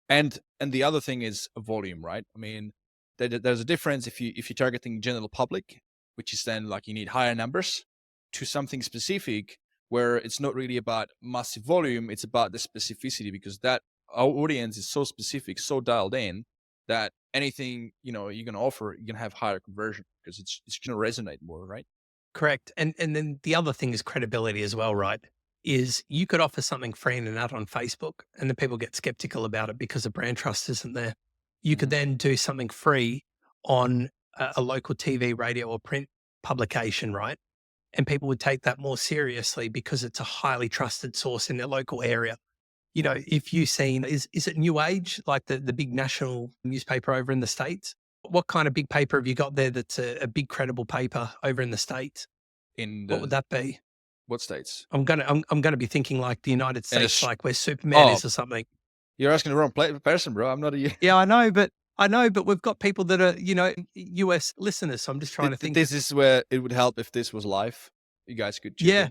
and the other thing is volume, right? I mean, there's a difference if you're targeting general public, which is then like you need higher numbers, to something specific where it's not really about massive volume, it's about the specificity, because that our audience is so specific, so dialed in that anything you're going to offer, you're going to have higher conversion because it's going to resonate more, right? Correct. And then the other thing is credibility as well, right? Is you could offer something free in and out on Facebook and then people get skeptical about it because the brand trust isn't there. You could then do something free on a local TV, radio or print publication, right? And people would take that more seriously because it's a highly trusted source in their local area. If you've seen, is it New Age, like the big national newspaper over in the States? What kind of big paper have you got there that's a big credible paper over in the States? What would that be? What states? I'm gonna be thinking like the United States, like where Superman is or something. You're asking the wrong person, bro. I'm not a. Yeah, I know, but we've got people that are US listeners. So I'm just trying to think. This is where it would help if this was live. You guys could. Yeah,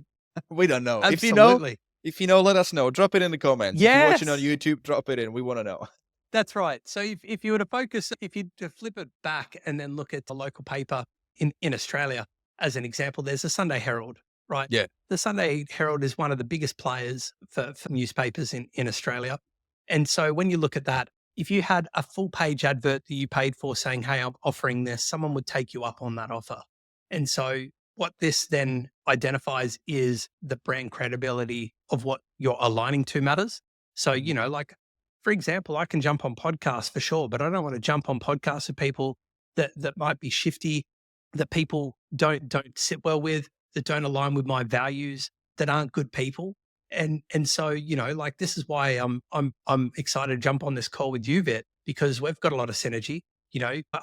we don't know. absolutely. If you know, let us know. Drop it in the comments. If you're watching on Yes. YouTube, drop it in. We want to know. That's right. So if you were to focus, if you to flip it back and then look at the local paper in Australia, as an example, there's the Sunday Herald, right? Yeah. The Sunday Herald is one of the biggest players for newspapers in Australia. And so when you look at that, if you had a full page advert that you paid for saying, hey, I'm offering this, someone would take you up on that offer. And so what this then identifies is the brand credibility of what you're aligning to matters. So, like, for example, I can jump on podcasts for sure, but I don't want to jump on podcasts with people that might be shifty, that people don't sit well with, that don't align with my values, that aren't good people. And so, like, this is why I'm excited to jump on this call with you, Vet, because we've got a lot of synergy.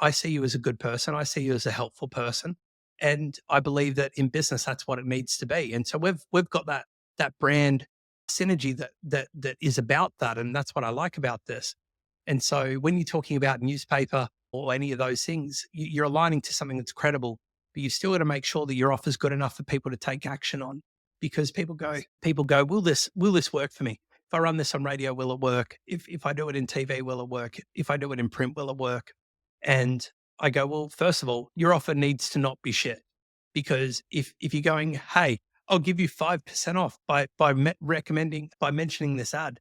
I see you as a good person. I see you as a helpful person. And I believe that in business, that's what it needs to be. And so we've got that brand synergy that is about that. And that's what I like about this. And so when you're talking about newspaper or any of those things, you're aligning to something that's credible, but you still got to make sure that your offer is good enough for people to take action on. Because people go, will this work for me? If I run this on radio, will it work? If I do it in TV, will it work? If I do it in print, will it work? And I go, well, first of all, your offer needs to not be shit. Because if you're going, hey, I'll give you 5% off by mentioning this ad,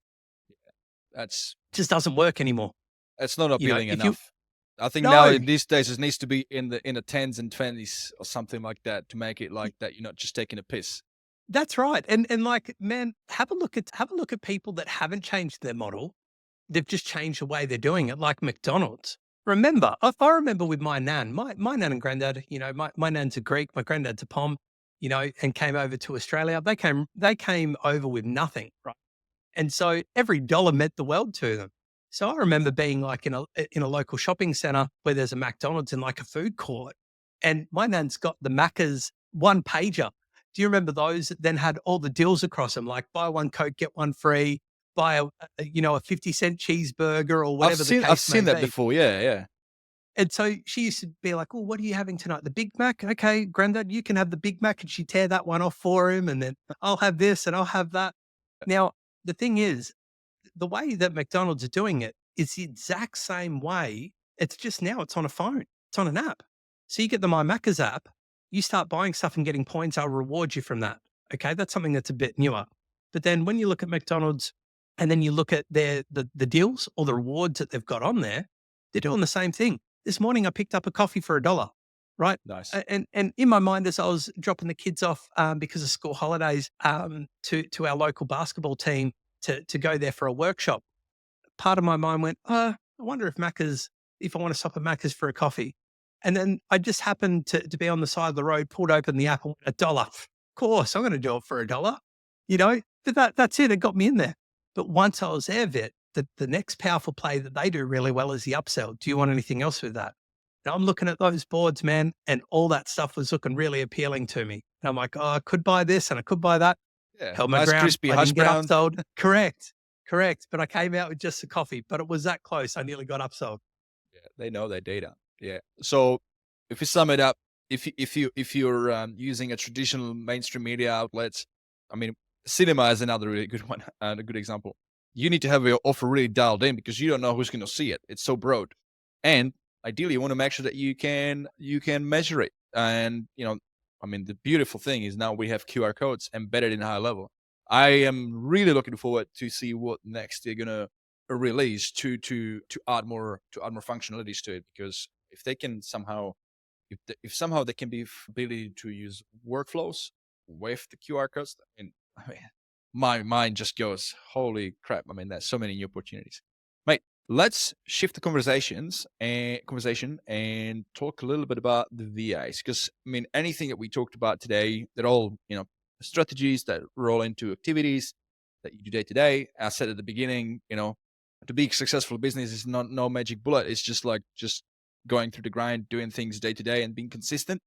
That's just doesn't work anymore. It's not appealing if enough. I think No. now these days it needs to be in the 10s and 20s or something like that to make it like that you're not just taking a piss. That's right. And like, man, have a look at people that haven't changed their model. They've just changed the way they're doing it, like McDonald's. Remember, if I remember with my nan, my nan and granddad, my nan's a Greek, my granddad's a Pom, and came over to Australia. They came over with nothing, right? And so every dollar meant the world to them. So I remember being like in a local shopping center where there's a McDonald's in like a food court, and my nan's got the Macca's one pager. Do you remember those that then had all the deals across them, like buy one Coke, get one free, buy a 50-cent cheeseburger or whatever the case I've seen may that be. before. Yeah. And so she used to be like, "Oh, what are you having tonight? The Big Mac? Okay, Granddad, you can have the Big Mac." And she'd tear that one off for him. And then I'll have this and I'll have that. Now, the thing is, the way that McDonald's are doing it is the exact same way. It's just now it's on a phone. It's on an app. So you get the My Macca's app, you start buying stuff and getting points, I'll reward you from that. Okay. That's something that's a bit newer. But then when you look at McDonald's and then you look at the deals or the rewards that they've got on there, they're doing the same thing. This morning I picked up a coffee for $1, right? Nice. And in my mind, as I was dropping the kids off because of school holidays to our local basketball team to go there for a workshop, part of my mind went, I wonder if I want to stop at Macca's for a coffee. And then I just happened to be on the side of the road, pulled open the app, and went, $1. Of course, I'm going to do it for $1, but that's it. It got me in there. But once I was there, Vet, the next powerful play that they do really well is the upsell. Do you want anything else with that? Now I'm looking at those boards, man, and all that stuff was looking really appealing to me. And I'm like, I could buy this and I could buy that. Yeah. Held my Nice ground. crispy I hash didn't get brown. upsold. Correct. But I came out with just the coffee, but it was that close. I nearly got upsold. Yeah, they know their data. Yeah. So if we sum it up, if you're using a traditional mainstream media outlets, I mean, cinema is another really good one and a good example. You need to have your offer really dialed in because you don't know who's going to see it. It's so broad, and ideally, you want to make sure that you can measure it. And I mean, the beautiful thing is now we have QR codes embedded in HighLevel. I am really looking forward to see what next they're gonna release to add more functionalities to it, because if they can somehow if somehow they can be ability to use workflows with the QR codes, I mean my mind just goes, holy crap. I mean, there's so many new opportunities. Mate, let's shift the conversation and talk a little bit about the VAs, because I mean, anything that we talked about today, they're all strategies that roll into activities that you do day to day. As I said at the beginning, to be a successful business is not no magic bullet. It's just going through the grind, doing things day to day and being consistent.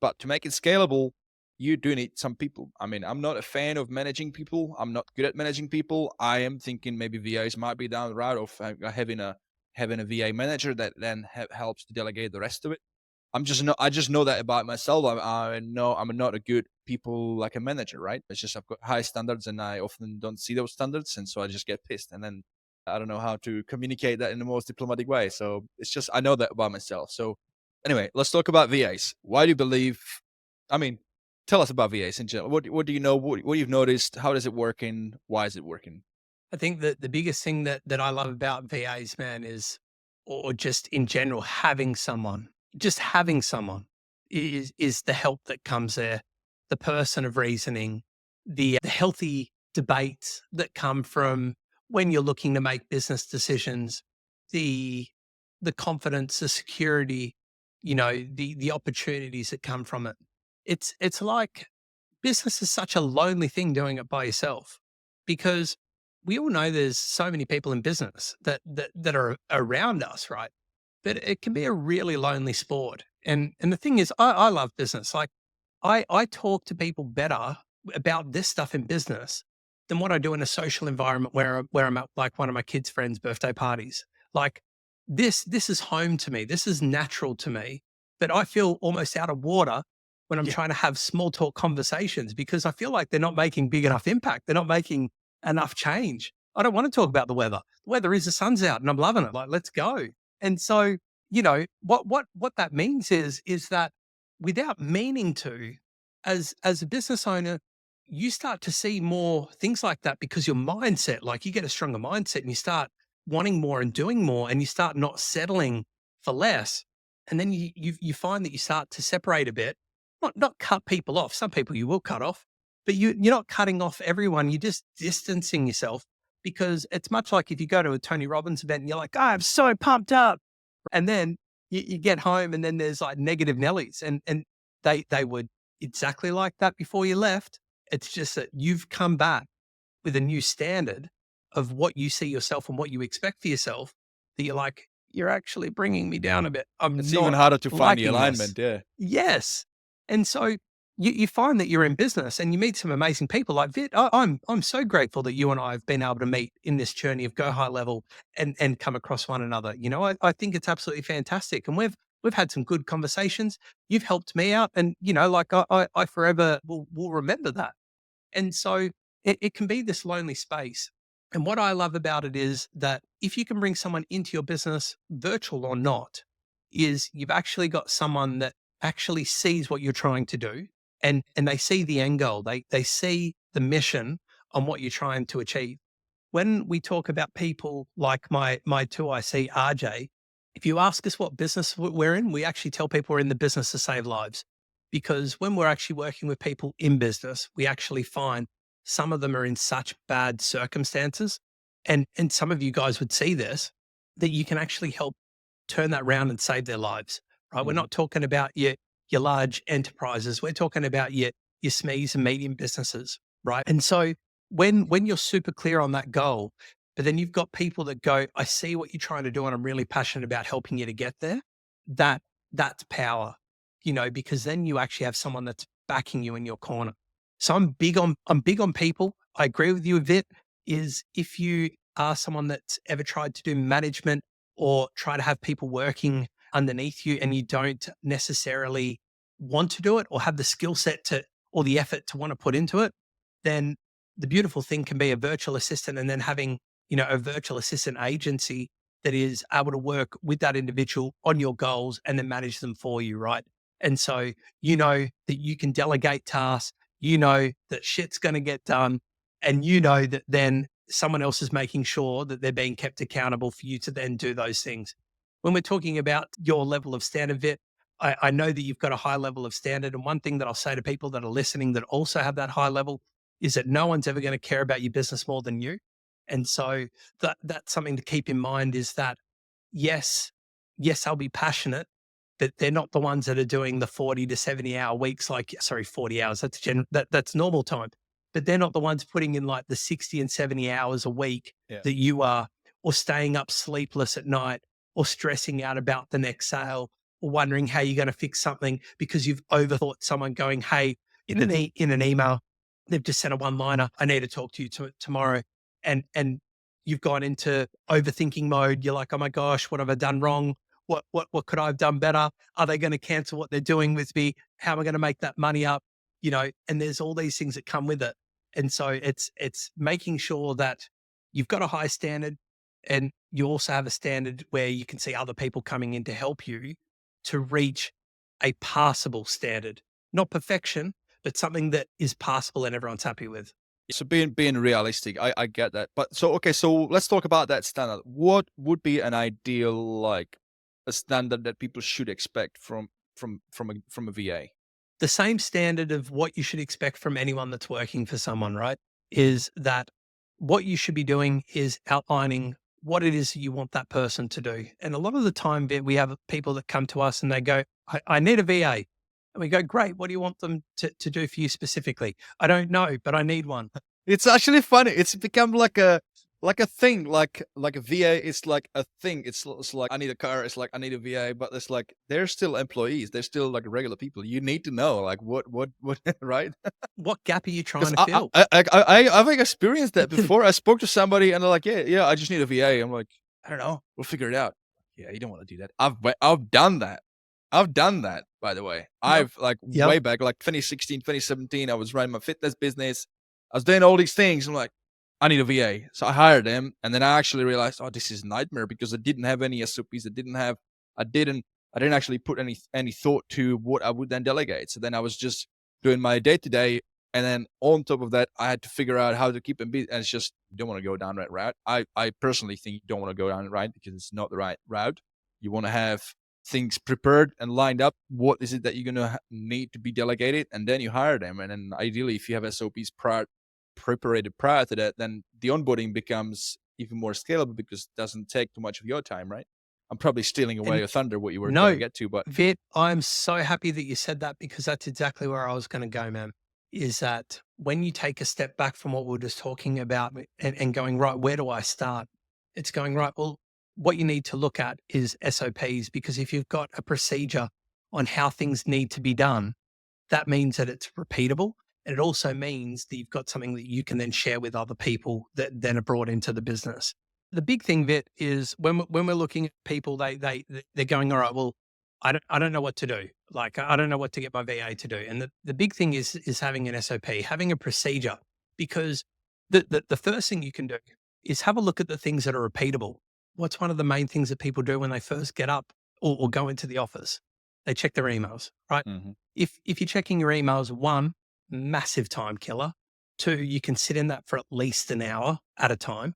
But to make it scalable, you do need some people. I mean, I'm not a fan of managing people. I'm not good at managing people. I am thinking maybe VAs might be down the route of having a VA manager that then helps to delegate the rest of it. I just know that about myself. I know I'm not a good people like a manager, right? It's just I've got high standards and I often don't see those standards. And so I just get pissed. And then I don't know how to communicate that in the most diplomatic way. So it's just, I know that about myself. So anyway, let's talk about VAs. Why do you believe, I mean, tell us about VAs in general. What do you know? What you've noticed? How does it working? Why is it working? I think that the biggest thing that I love about VAs, man, is, or just in general, just having someone is the help that comes there, the person of reasoning, the healthy debates that come from when you're looking to make business decisions, the confidence, the security, the opportunities that come from it. It's like business is such a lonely thing doing it by yourself, because we all know there's so many people in business that are around us, right? But it can be a really lonely sport. And the thing is, I love business. Like I talk to people better about this stuff in business than what I do in a social environment where I'm at like one of my kids' friends' birthday parties. Like this is home to me. This is natural to me. But I feel almost out of water when I'm trying to have small talk conversations, because I feel like they're not making big enough impact. They're not making enough change. I don't want to talk about the weather. The weather is, the sun's out and I'm loving it. Like, let's go. And so, what that means is that without meaning to, as a business owner, you start to see more things like that, because your mindset, like you get a stronger mindset and you start wanting more and doing more, and you start not settling for less. And then you find that you start to separate a bit, not cut people off. Some people you will cut off, but you're not cutting off everyone. You're just distancing yourself, because it's much like if you go to a Tony Robbins event and you're like, oh, I'm so pumped up. And then you get home and then there's like negative Nellies, and they were exactly like that before you left. It's just that you've come back with a new standard of what you see yourself and what you expect for yourself, that you're like, you're actually bringing me down a bit. It's even harder to find the alignment. This. Yeah. Yes. And so you find that you're in business and you meet some amazing people like Vit. I'm so grateful that you and I have been able to meet in this journey of Go High Level and come across one another. I think it's absolutely fantastic. And we've had some good conversations. You've helped me out. And, like I forever will remember that. And so it can be this lonely space. And what I love about it is that if you can bring someone into your business, virtual or not, is you've actually got someone that actually sees what you're trying to do, and they see the end goal. They see the mission on what you're trying to achieve. When we talk about people like my 2IC RJ, if you ask us what business we're in, we actually tell people we're in the business to save lives. Because when we're actually working with people in business, we actually find some of them are in such bad circumstances. And some of you guys would see this, that you can actually help turn that around and save their lives, right? Mm-hmm. We're not talking about your large enterprises. We're talking about your SMEs and medium businesses, right? And so when you're super clear on that goal, but then you've got people that go, I see what you're trying to do and I'm really passionate about helping you to get there, that's power. Because then you actually have someone that's backing you in your corner. So I'm big on people. I agree with you a bit, is if you are someone that's ever tried to do management or try to have people working underneath you and you don't necessarily want to do it or have the skill set to, or the effort to want to put into it, then the beautiful thing can be a virtual assistant, and then having, a virtual assistant agency that is able to work with that individual on your goals and then manage them for you, right? And so, that you can delegate tasks, that shit's going to get done, and that then someone else is making sure that they're being kept accountable for you to then do those things. When we're talking about your level of standard, Vit, I know that you've got a high level of standard. And one thing that I'll say to people that are listening that also have that high level is that no one's ever going to care about your business more than you. And so that's something to keep in mind, is that yes, I'll be passionate, but they're not the ones that are doing the 40 to 70 hour weeks, 40 hours. That's normal time, but they're not the ones putting in like the 60 and 70 hours a week that you are, or staying up sleepless at night, or stressing out about the next sale, or wondering how you're going to fix something because you've overthought someone going, hey, in an email, they've just sent a one-liner, I need to talk to you tomorrow. And you've gone into overthinking mode. You're like, oh my gosh, what have I done wrong? What could I have done better? Are they going to cancel what they're doing with me? How am I going to make that money up? and there's all these things that come with it. And so it's making sure that you've got a high standard and you also have a standard where you can see other people coming in to help you to reach a passable standard, not perfection, but something that is passable and everyone's happy with. So being realistic, I get that. But so let's talk about that standard. What would be an ideal, like a standard that people should expect from a VA? The same standard of what you should expect from anyone that's working for someone, right? Is that what you should be doing is outlining what it is you want that person to do. And a lot of the time we have people that come to us and they go, I need a VA. And we go, great. What do you want them to do for you specifically? I don't know, but I need one. It's actually funny. It's become like a thing, like a VA is like a thing. It's like, I need a car. It's like, I need a VA, but it's like, they're still employees. They're still like regular people. You need to know like what, right? What gap are you trying to fill? I've experienced that before. I spoke to somebody and they're like, yeah, I just need a VA. I'm like, I don't know. We'll figure it out. Yeah, you don't want to do that. I've done that. By the way. I've way back, like 2016, 2017, I was running my fitness business. I was doing all these things. I'm like, I need a VA. So I hired them. And then I actually realized, this is a nightmare because I didn't have any SOPs. I didn't actually put any thought to what I would then delegate. So then I was just doing my day-to-day. And then on top of that, I had to figure out how to keep them busy. And it's just, you don't want to go down that route. I personally think you don't want to go down that route because it's not the right route. You want to have things prepared and lined up. What is it that you're going to need to be delegated? And then you hire them. And then ideally, if you have SOPs prepared prior to that, then the onboarding becomes even more scalable because it doesn't take too much of your time, right? I'm probably stealing away your thunder, what you were going to get to. But Vit, I'm so happy that you said that because that's exactly where I was going to go, man. Is that when you take a step back from what we were just talking about and going, right, where do I start? It's going, right, well, what you need to look at is SOPs, because if you've got a procedure on how things need to be done, that means that it's repeatable. And it also means that you've got something that you can then share with other people that then are brought into the business. The big thing, Vit, is when we're looking at people, they're going, all right, well, I don't know what to do. Like, I don't know what to get my VA to do. And the big thing is having an SOP, having a procedure, because the first thing you can do is have a look at the things that are repeatable. What's one of the main things that people do when they first get up or go into the office? They check their emails, right? Mm-hmm. If you're checking your emails, one, massive time killer. Two, you can sit in that for at least an hour at a time.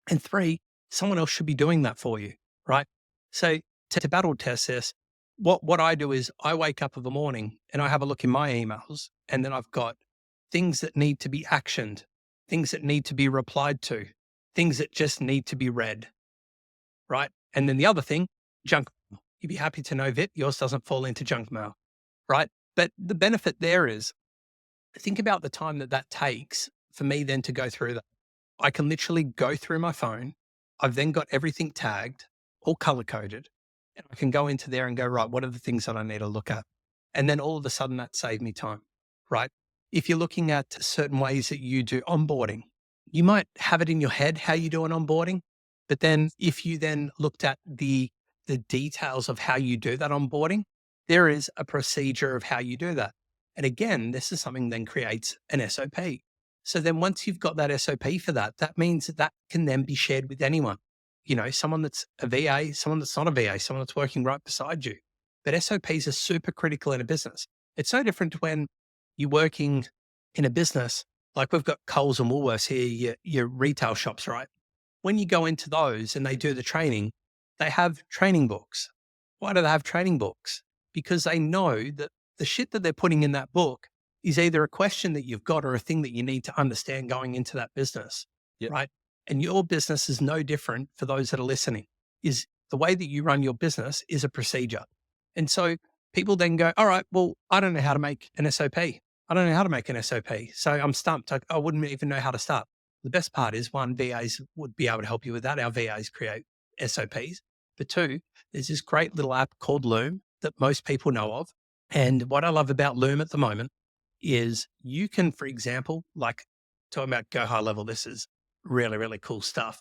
And three, someone else should be doing that for you, right? So to battle test this, what I do is I wake up in the morning and I have a look in my emails, and then I've got things that need to be actioned, things that need to be replied to, things that just need to be read, right? And then the other thing, junk mail. You'd be happy to know, Vit, yours doesn't fall into junk mail, right? But the benefit there is, think about the time that takes for me then to go through that. I can literally go through my phone. I've then got everything tagged, all color coded, and I can go into there and go, right, what are the things that I need to look at? And then all of a sudden that saved me time, right? If you're looking at certain ways that you do onboarding, you might have it in your head how you do an onboarding, but then if you then looked at the details of how you do that onboarding, there is a procedure of how you do that. And again, this is something then creates an SOP. So then once you've got that SOP for that, that means that can then be shared with anyone. Someone that's a VA, someone that's not a VA, someone that's working right beside you. But SOPs are super critical in a business. It's so different to when you're working in a business, like we've got Coles and Woolworths here, your retail shops, right? When you go into those and they do the training, they have training books. Why do they have training books? Because they know that the shit that they're putting in that book is either a question that you've got or a thing that you need to understand going into that business, right? And your business is no different for those that are listening. Is the way that you run your business is a procedure. And so people then go, all right, well, I don't know how to make an SOP. I don't know how to make an SOP. So I'm stumped. I wouldn't even know how to start. The best part is, one, VAs would be able to help you with that. Our VAs create SOPs. But two, there's this great little app called Loom that most people know of. And what I love about Loom at the moment is you can, for example, like talking about Go High Level, this is really, really cool stuff.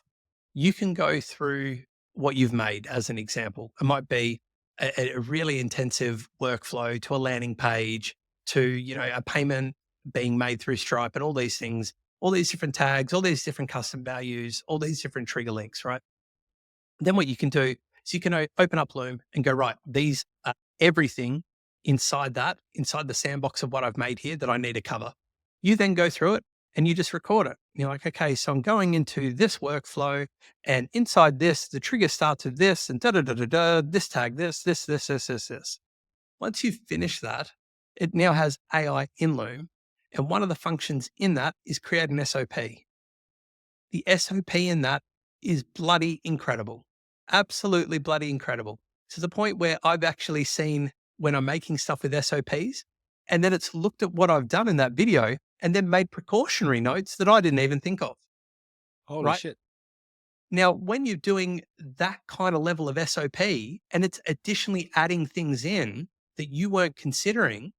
You can go through what you've made as an example. It might be a really intensive workflow to a landing page to, a payment being made through Stripe and all these things, all these different tags, all these different custom values, all these different trigger links, right? Then what you can do is you can open up Loom and go, right, these are everything inside the sandbox of what I've made here that I need to cover. You then go through it and you just record it. You're like, okay, so I'm going into this workflow, and inside this, the trigger starts with this and this tag, this. Once you've finished that, it now has AI in Loom. And one of the functions in that is create an SOP. The SOP in that is bloody incredible. Absolutely bloody incredible. To the point where I've actually seen when I'm making stuff with SOPs, and then it's looked at what I've done in that video and then made precautionary notes that I didn't even think of. Holy Right? shit. Now, when you're doing that kind of level of SOP and it's additionally adding things in that you weren't considering,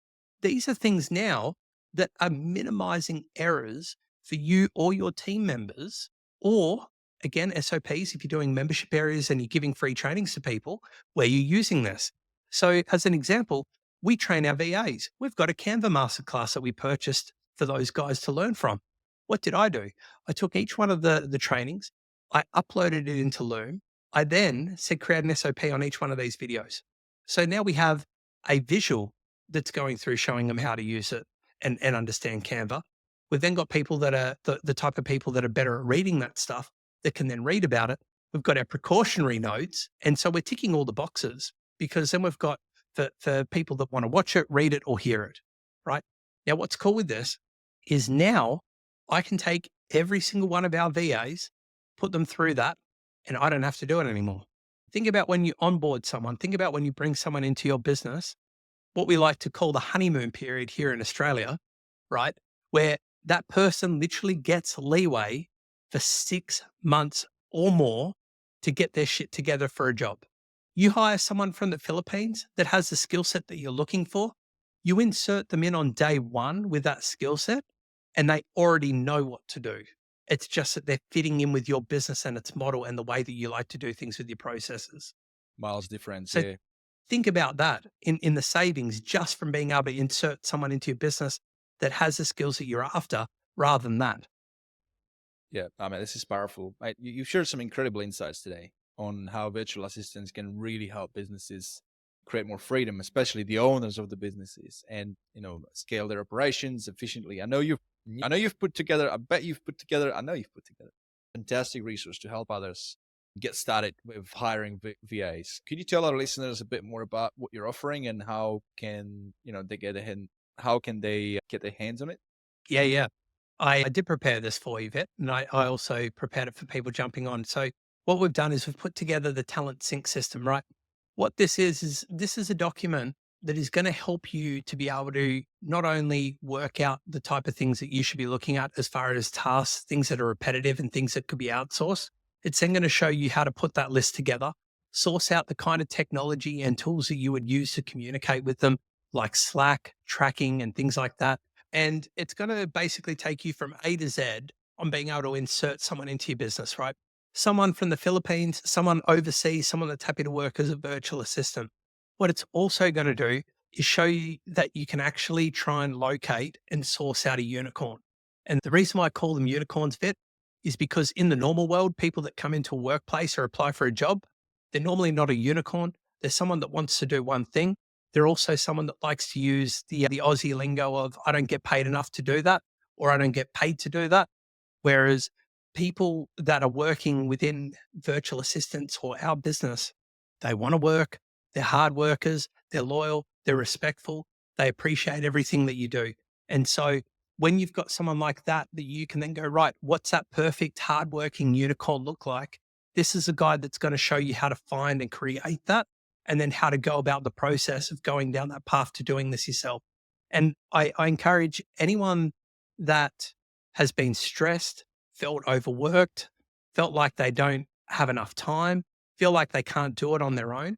these are things now that are minimizing errors for you or your team members, or again, SOPs, if you're doing membership areas and you're giving free trainings to people where you're using this. So as an example, we train our VAs. We've got a Canva masterclass that we purchased for those guys to learn from. What did I do? I took each one of the trainings, I uploaded it into Loom. I then said create an SOP on each one of these videos. So now we have a visual that's going through showing them how to use it and understand Canva. We've then got people that are the type of people that are better at reading that stuff that can then read about it. We've got our precautionary notes. And so we're ticking all the boxes, because then we've got for people that want to watch it, read it, or hear it, right? Now, what's cool with this is now I can take every single one of our VAs, put them through that, and I don't have to do it anymore. Think about when you onboard someone, think about when you bring someone into your business, what we like to call the honeymoon period here in Australia, right? Where that person literally gets leeway for 6 months or more to get their shit together for a job. You hire someone from the Philippines that has the skill set that you're looking for, you insert them in on day one with that skill set, and they already know what to do. It's just that they're fitting in with your business and its model and the way that you like to do things with your processes. Miles difference. So Yeah. think about that in the savings just from being able to insert someone into your business that has the skills that you're after rather than that. Yeah, I mean, this is powerful. You've shared some incredible insights today on how virtual assistants can really help businesses create more freedom, especially the owners of the businesses, and scale their operations efficiently. I know you've put together. I bet you've put together. I know you've put together a fantastic resource to help others get started with hiring VAs. Could you tell our listeners a bit more about what you're offering and how can they get how can they get their hands on it? Yeah. I did prepare this for you, Vet, and I also prepared it for people jumping on. So what we've done is we've put together the talent sync system, right? What this is this is a document that is going to help you to be able to not only work out the type of things that you should be looking at as far as tasks, things that are repetitive and things that could be outsourced. It's then going to show you how to put that list together, source out the kind of technology and tools that you would use to communicate with them, like Slack, tracking, and things like that. And it's going to basically take you from A to Z on being able to insert someone into your business, right? Someone from the Philippines, someone overseas, someone that's happy to work as a virtual assistant. What it's also going to do is show you that you can actually try and locate and source out a unicorn. And the reason why I call them unicorns, Vet, is because in the normal world, people that come into a workplace or apply for a job, they're normally not a unicorn. They're someone that wants to do one thing. They're also someone that likes to use the Aussie lingo of, I don't get paid enough to do that, or I don't get paid to do that. Whereas people that are working within virtual assistants or our business, they want to work, they're hard workers, they're loyal, they're respectful, they appreciate everything that you do. And so when you've got someone like that you can then go, right, what's that perfect hardworking unicorn look like? This is a guide that's going to show you how to find and create that, and then how to go about the process of going down that path to doing this yourself. And I encourage anyone that has been stressed, felt overworked, felt like they don't have enough time, feel like they can't do it on their own,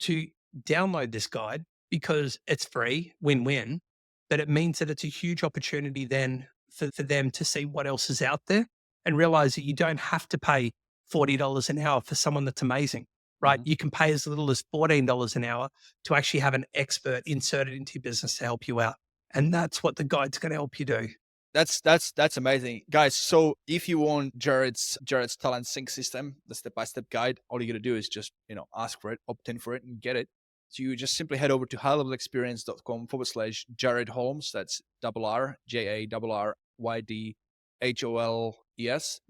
to download this guide, because it's free, win-win, but it means that it's a huge opportunity then for them to see what else is out there and realize that you don't have to pay $40 an hour for someone that's amazing, right? Mhm. You can pay as little as $14 an hour to actually have an expert inserted into your business to help you out. And that's what the guide's going to help you do. That's amazing, guys. So if you want Jarryd's talent sync system, the step-by-step guide, all you gotta do is just ask for it, opt in for it, and get it. So you just simply head over to highlevelexperience.com/Jarryd Holmes. That's JarrydHolmes,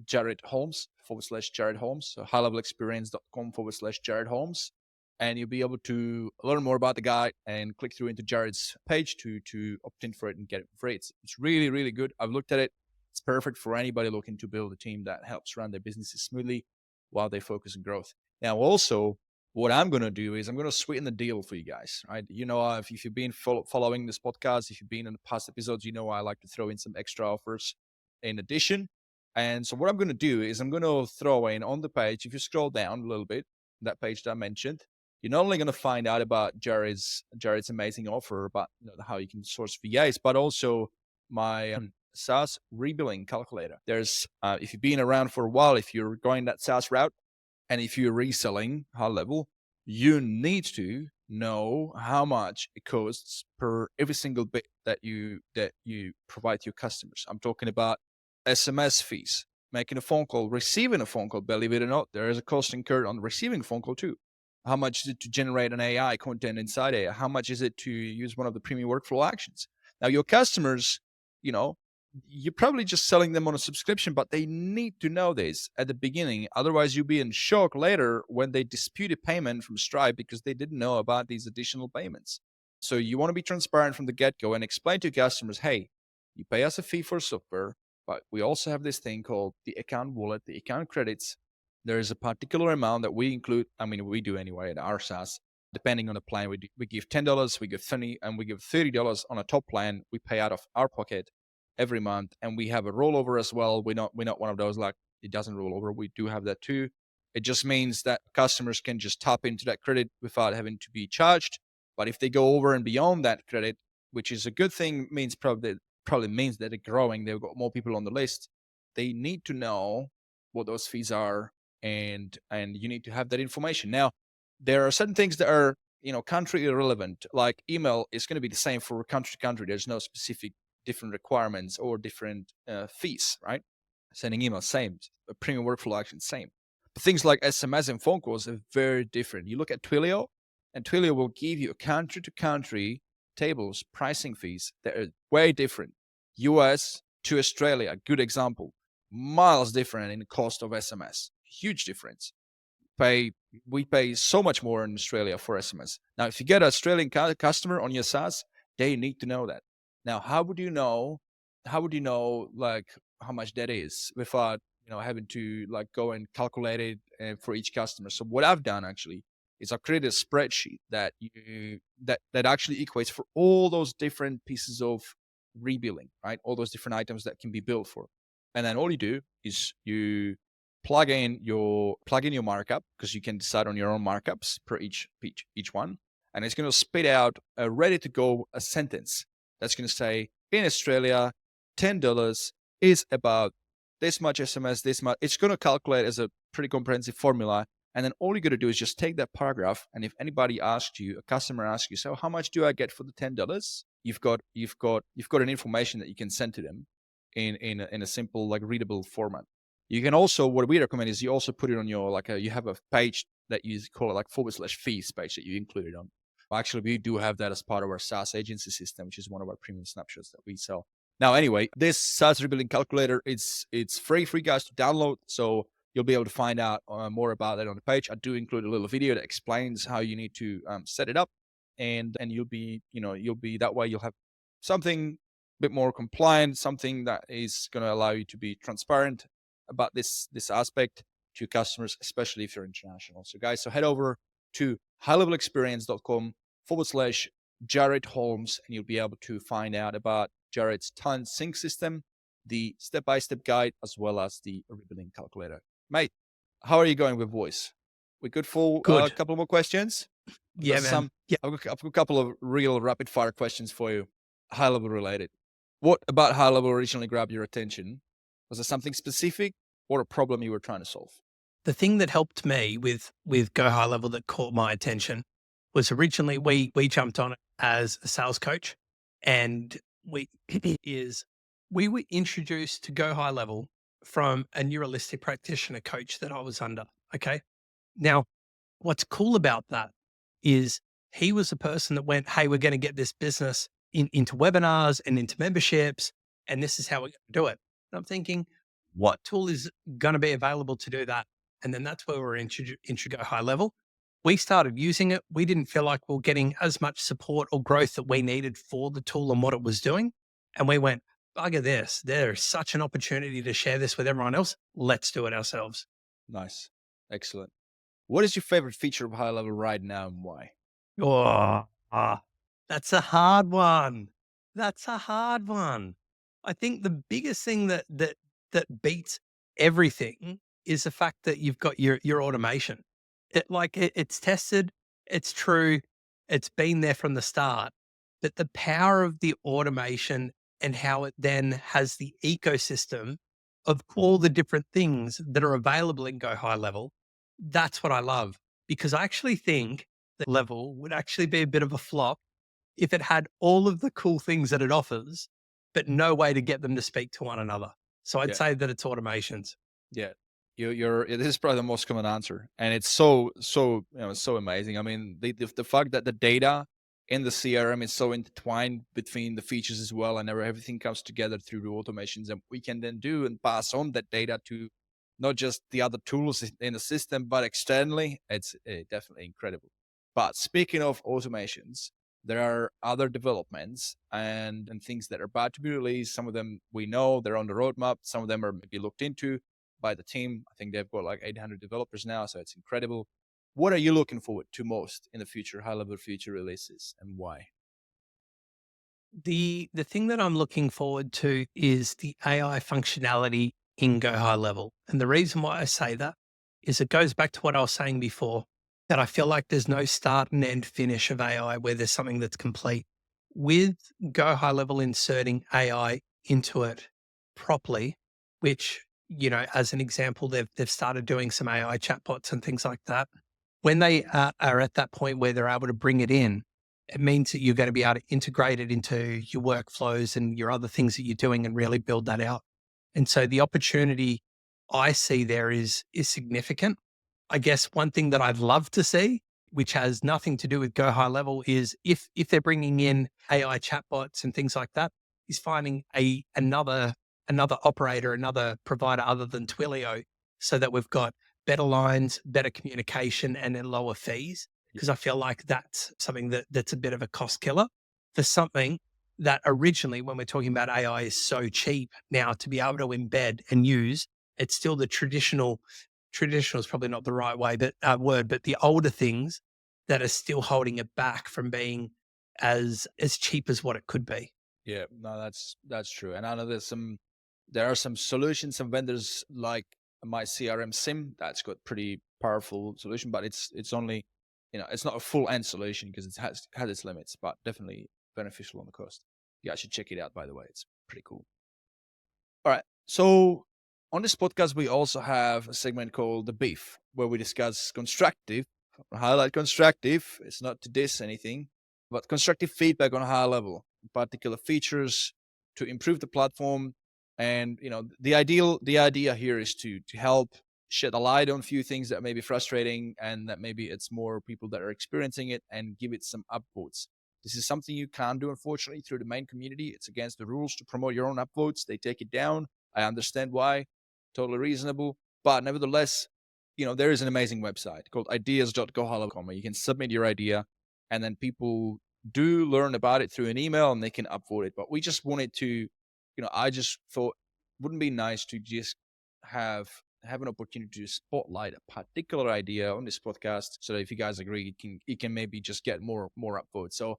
Jarryd Holmes /Jarryd Holmes. So highlevelexperience.com/Jarryd Holmes. And you'll be able to learn more about the guide and click through into Jarryd's page to opt in for it and get it for free. It's really, really good. I've looked at it. It's perfect for anybody looking to build a team that helps run their businesses smoothly while they focus on growth. Now, also, what I'm going to do is I'm going to sweeten the deal for you guys, right? If you've been following this podcast, if you've been in the past episodes, I like to throw in some extra offers in addition. And so what I'm going to do is I'm going to throw in on the page, if you scroll down a little bit, that page that I mentioned, you're not only going to find out about Jarryd's amazing offer about how you can source VAs, but also my SaaS rebilling calculator. There's if you've been around for a while, if you're going that SaaS route, and if you're reselling high level, you need to know how much it costs per every single bit that you provide to your customers. I'm talking about SMS fees, making a phone call, receiving a phone call. Believe it or not, there is a cost incurred on receiving a phone call too. How much is it to generate an AI content inside AI? How much is it to use one of the premium workflow actions? Now, your customers, you're probably just selling them on a subscription, but they need to know this at the beginning. Otherwise, you'll be in shock later when they dispute a payment from Stripe because they didn't know about these additional payments. So you want to be transparent from the get-go and explain to customers, hey, you pay us a fee for software, but we also have this thing called the account wallet, the account credits. There is a particular amount that we include. We do anyway at our SaaS. Depending on the plan, we give $10, we give $20, and we give $30 on a top plan. We pay out of our pocket every month, and we have a rollover as well. We're not one of those like it doesn't roll over. We do have that too. It just means that customers can just tap into that credit without having to be charged. But if they go over and beyond that credit, which is a good thing, probably means that they're growing. They've got more people on the list. They need to know what those fees are. And you need to have that information. Now, there are certain things that are, country irrelevant, like email is going to be the same for country to country. There's no specific different requirements or different fees, right? Sending email, same. A premium workflow action, same. But things like SMS and phone calls are very different. You look at Twilio, and Twilio will give you country to country tables, pricing fees that are way different. US to Australia, good example. Miles different in the cost of SMS. Huge difference. We pay so much more in Australia for SMS. Now, if you get an Australian customer on your SaaS, they need to know that. Now, how would you know like how much that is without having to like go and calculate it for each customer? So what I've done actually is I've created a spreadsheet that actually equates for all those different pieces of rebilling, right? All those different items that can be billed for. And then all you do is you plug in your markup, because you can decide on your own markups per each one, and it's going to spit out a ready to go a sentence that's going to say, in Australia, $10 is about this much SMS, this much. It's going to calculate as a pretty comprehensive formula, and then all you got to do is just take that paragraph, and if anybody asks you, a customer asks you, so how much do I get for the $10? You've got an information that you can send to them in a simple like readable format. You can also, what we recommend is you also put it on your you have a page that you call it like /fees page that you include it on. Actually, we do have that as part of our SaaS agency system, which is one of our premium snapshots that we sell. Now, anyway, this SaaS rebuilding calculator, it's free for you guys to download. So you'll be able to find out more about it on the page. I do include a little video that explains how you need to set it up, and you'll be that way. You'll have something a bit more compliant, something that is going to allow you to be transparent about this aspect to customers, especially if you're international. So guys, head over to highlevelexperience.com/Jarryd Holmes, and you'll be able to find out about Jarryd's talent sync system, the step-by-step guide, as well as the rebuilding calculator. Mate, how are you going with voice? We good for a couple more questions? Yeah, man. I've got a couple of real rapid-fire questions for you, high-level related. What about high-level originally grabbed your attention? Was there something specific or a problem you were trying to solve? The thing that helped me with Go High Level that caught my attention was originally we jumped on it as a sales coach, and we is we were introduced to Go High Level from a neuralistic practitioner coach that I was under. Okay. Now, what's cool about that is he was the person that went, "Hey, we're going to get this business into webinars and into memberships, and this is how we're going to do it." And I'm thinking, what tool is going to be available to do that? And then that's where we're into Go High Level. We started using it. We didn't feel like we were getting as much support or growth that we needed for the tool and what it was doing. And we went, bugger this. There's such an opportunity to share this with everyone else. Let's do it ourselves. Nice. Excellent. What is your favorite feature of HighLevel right now and why? Oh, that's a hard one. That's a hard one. I think the biggest thing that beats everything is the fact that you've got your automation. It's tested, it's true, it's been there from the start. But the power of the automation and how it then has the ecosystem of all the different things that are available in Go High Level, that's what I love. Because I actually think that level would actually be a bit of a flop if it had all of the cool things that it offers, but no way to get them to speak to one another. So I'd Yeah. say that it's automations. Yeah. This is probably the most common answer. And it's so so amazing. I mean, the fact that the data in the CRM is so intertwined between the features as well, and everything comes together through the automations, and we can then do and pass on that data to not just the other tools in the system, but externally. It's definitely incredible. But speaking of automations, there are other developments and things that are about to be released. Some of them we know they're on the roadmap. Some of them are maybe looked into by the team. I think they've got like 800 developers now, so it's incredible. What are you looking forward to most in the future, high-level future releases, and why? The thing that I'm looking forward to is the AI functionality in Go High Level. And the reason why I say that is it goes back to what I was saying before, that I feel like there's no start and end finish of AI where there's something that's complete. With Go High Level inserting AI into it properly, which, as an example, they've started doing some AI chatbots and things like that. When they are at that point where they're able to bring it in, it means that you're going to be able to integrate it into your workflows and your other things that you're doing and really build that out. And so the opportunity I see there is significant. I guess one thing that I'd love to see, which has nothing to do with Go High Level, is if they're bringing in AI chatbots and things like that, is finding another operator, another provider other than Twilio, so that we've got better lines, better communication, and then lower fees. Because I feel like that's something that's a bit of a cost killer for something that originally, when we're talking about AI, is so cheap now to be able to embed and use. It's still the traditional is probably not the right way, but word, but the older things that are still holding it back from being as cheap as what it could be. Yeah, no, that's true. And I know there are some solutions, some vendors like my CRM Sim that's got pretty powerful solution, but it's only it's not a full end solution because it has its limits, but definitely beneficial on the cost. You guys should check it out, by the way. It's pretty cool. All right. So on this podcast, we also have a segment called The Beef, where we discuss constructive, highlight constructive. It's not to diss anything, but constructive feedback on a high level, particular features to improve the platform. And, the idea here is to help shed a light on a few things that may be frustrating and that maybe it's more people that are experiencing it and give it some upvotes. This is something you can't do, unfortunately, through the main community. It's against the rules to promote your own upvotes. They take it down. I understand why. Totally reasonable. But nevertheless, there is an amazing website called ideas.gohalo.com where you can submit your idea and then people do learn about it through an email and they can upvote it. But we just wanted to, I just thought wouldn't be nice to just have an opportunity to spotlight a particular idea on this podcast so that if you guys agree, it can maybe just get more upvotes. So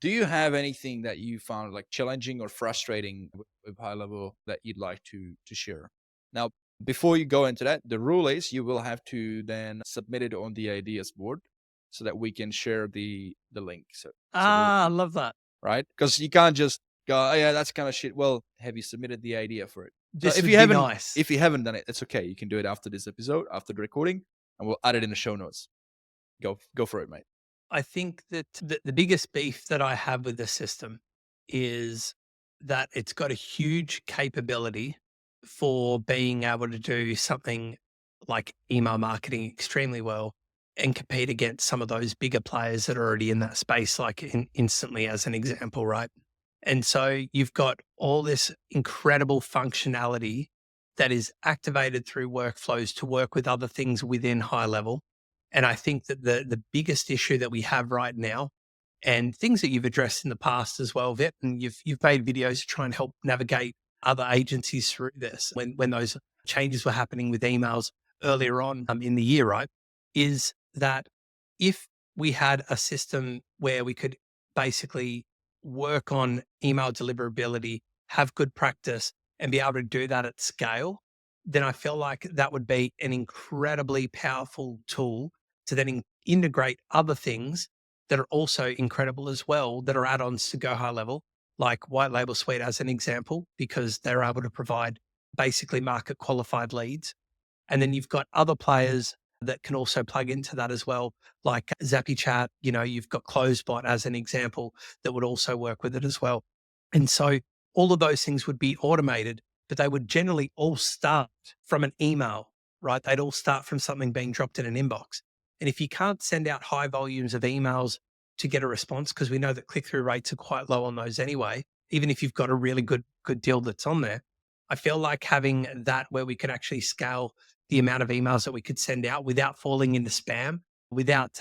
do you have anything that you found like challenging or frustrating with high level that you'd like to share? Now, before you go into that, the rule is you will have to then submit it on the ideas board so that we can share the link. I love that. Right? Because you can't just go, oh, yeah, that's kind of shit. Well, have you submitted the idea for it? This So if would you be haven't, nice. if you haven't done it, it's okay. You can do it after this episode, after the recording, and we'll add it in the show notes. Go for it, mate. I think that the biggest beef that I have with the system is that it's got a huge capability for being able to do something like email marketing extremely well and compete against some of those bigger players that are already in that space, like instantly as an example, right? And so you've got all this incredible functionality that is activated through workflows to work with other things within HighLevel. And I think that the biggest issue that we have right now, and things that you've addressed in the past as well, Vip, and you've made videos to try and help navigate other agencies through this when those changes were happening with emails earlier on in the year, right? Is that if we had a system where we could basically work on email deliverability, have good practice, and be able to do that at scale, then I feel like that would be an incredibly powerful tool to then integrate other things that are also incredible as well, that are add-ons to Go High Level, like White Label Suite as an example, because they're able to provide basically market qualified leads. And then you've got other players that can also plug into that as well, like Zappy Chat. You've got Closebot as an example that would also work with it as well. And so all of those things would be automated, but they would generally all start from an email, right? They'd all start from something being dropped in an inbox. And if you can't send out high volumes of emails to get a response, because we know that click-through rates are quite low on those anyway, even if you've got a really good deal that's on there, I feel like having that where we can actually scale the amount of emails that we could send out without falling into spam, without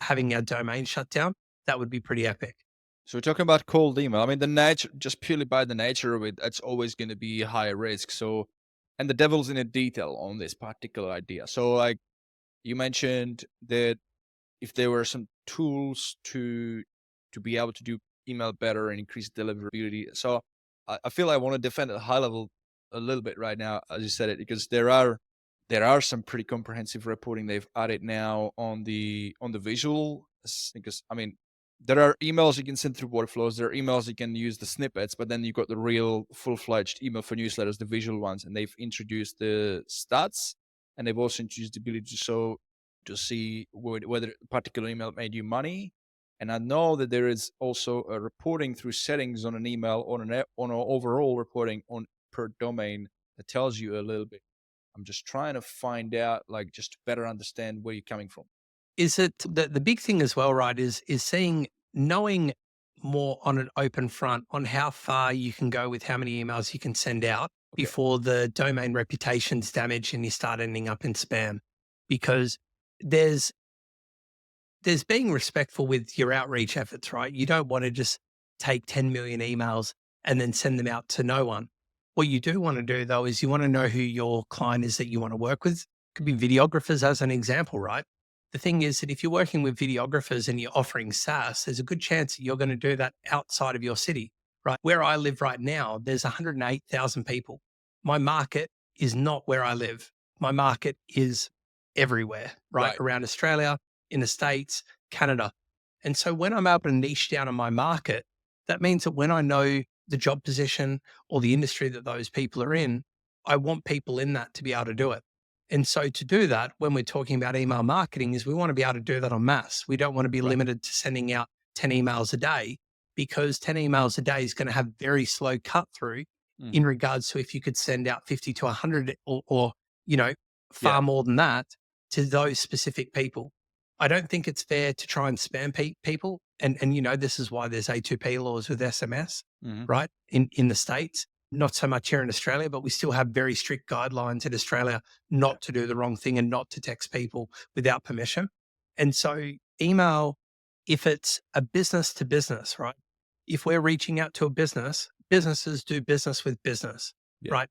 having our domain shut down, that would be pretty epic. So we're talking about cold email. I mean, the nature, just purely by the nature of it, it's always going to be high risk. So, and the devil's in the detail on this particular idea. So, like you mentioned that if there were some tools to be able to do email better and increase deliverability. So, I feel I want to defend at high level a little bit right now, as you said it, because there are some pretty comprehensive reporting they've added now on the visual. Because I mean, there are emails you can send through workflows. There are emails you can use the snippets, but then you've got the real full-fledged email for newsletters, the visual ones, and they've introduced the stats, and they've also introduced the ability to see whether a particular email made you money. And I know that there is also a reporting through settings on an email on an overall reporting on per domain that tells you a little bit. I'm just trying to find out, like, just to better understand where you're coming from. Is it the big thing as well, right? Is knowing more on an open front on how far you can go with how many emails you can send out before the domain reputation's damaged and you start ending up in spam. Because there's being respectful with your outreach efforts, right? You don't want to just take 10 million emails and then send them out to no one. What you do want to do though is you want to know who your client is that you want to work with. Could be videographers as an example, right? The thing is that if you're working with videographers and you're offering SaaS, there's a good chance that you're going to do that outside of your city, right? Where I live right now, there's 108,000 people. My market is not where I live. My market is everywhere, right? Around Australia, in the States, Canada. And so when I'm able to niche down on my market, that means that when I know the job position or the industry that those people are in, I want people in that to be able to do it. And so to do that, when we're talking about email marketing, is we want to be able to do that en masse. We don't want to be limited to sending out 10 emails a day, because 10 emails a day is going to have very slow cut through in regards to if you could send out 50 to 100 or far more than that to those specific people. I don't think it's fair to try and spam people. And this is why there's A2P laws with SMS, right? In the States, not so much here in Australia, but we still have very strict guidelines in Australia not to do the wrong thing and not to text people without permission. And so email, if it's a business to business, right? If we're reaching out to a business, businesses do business with business, right?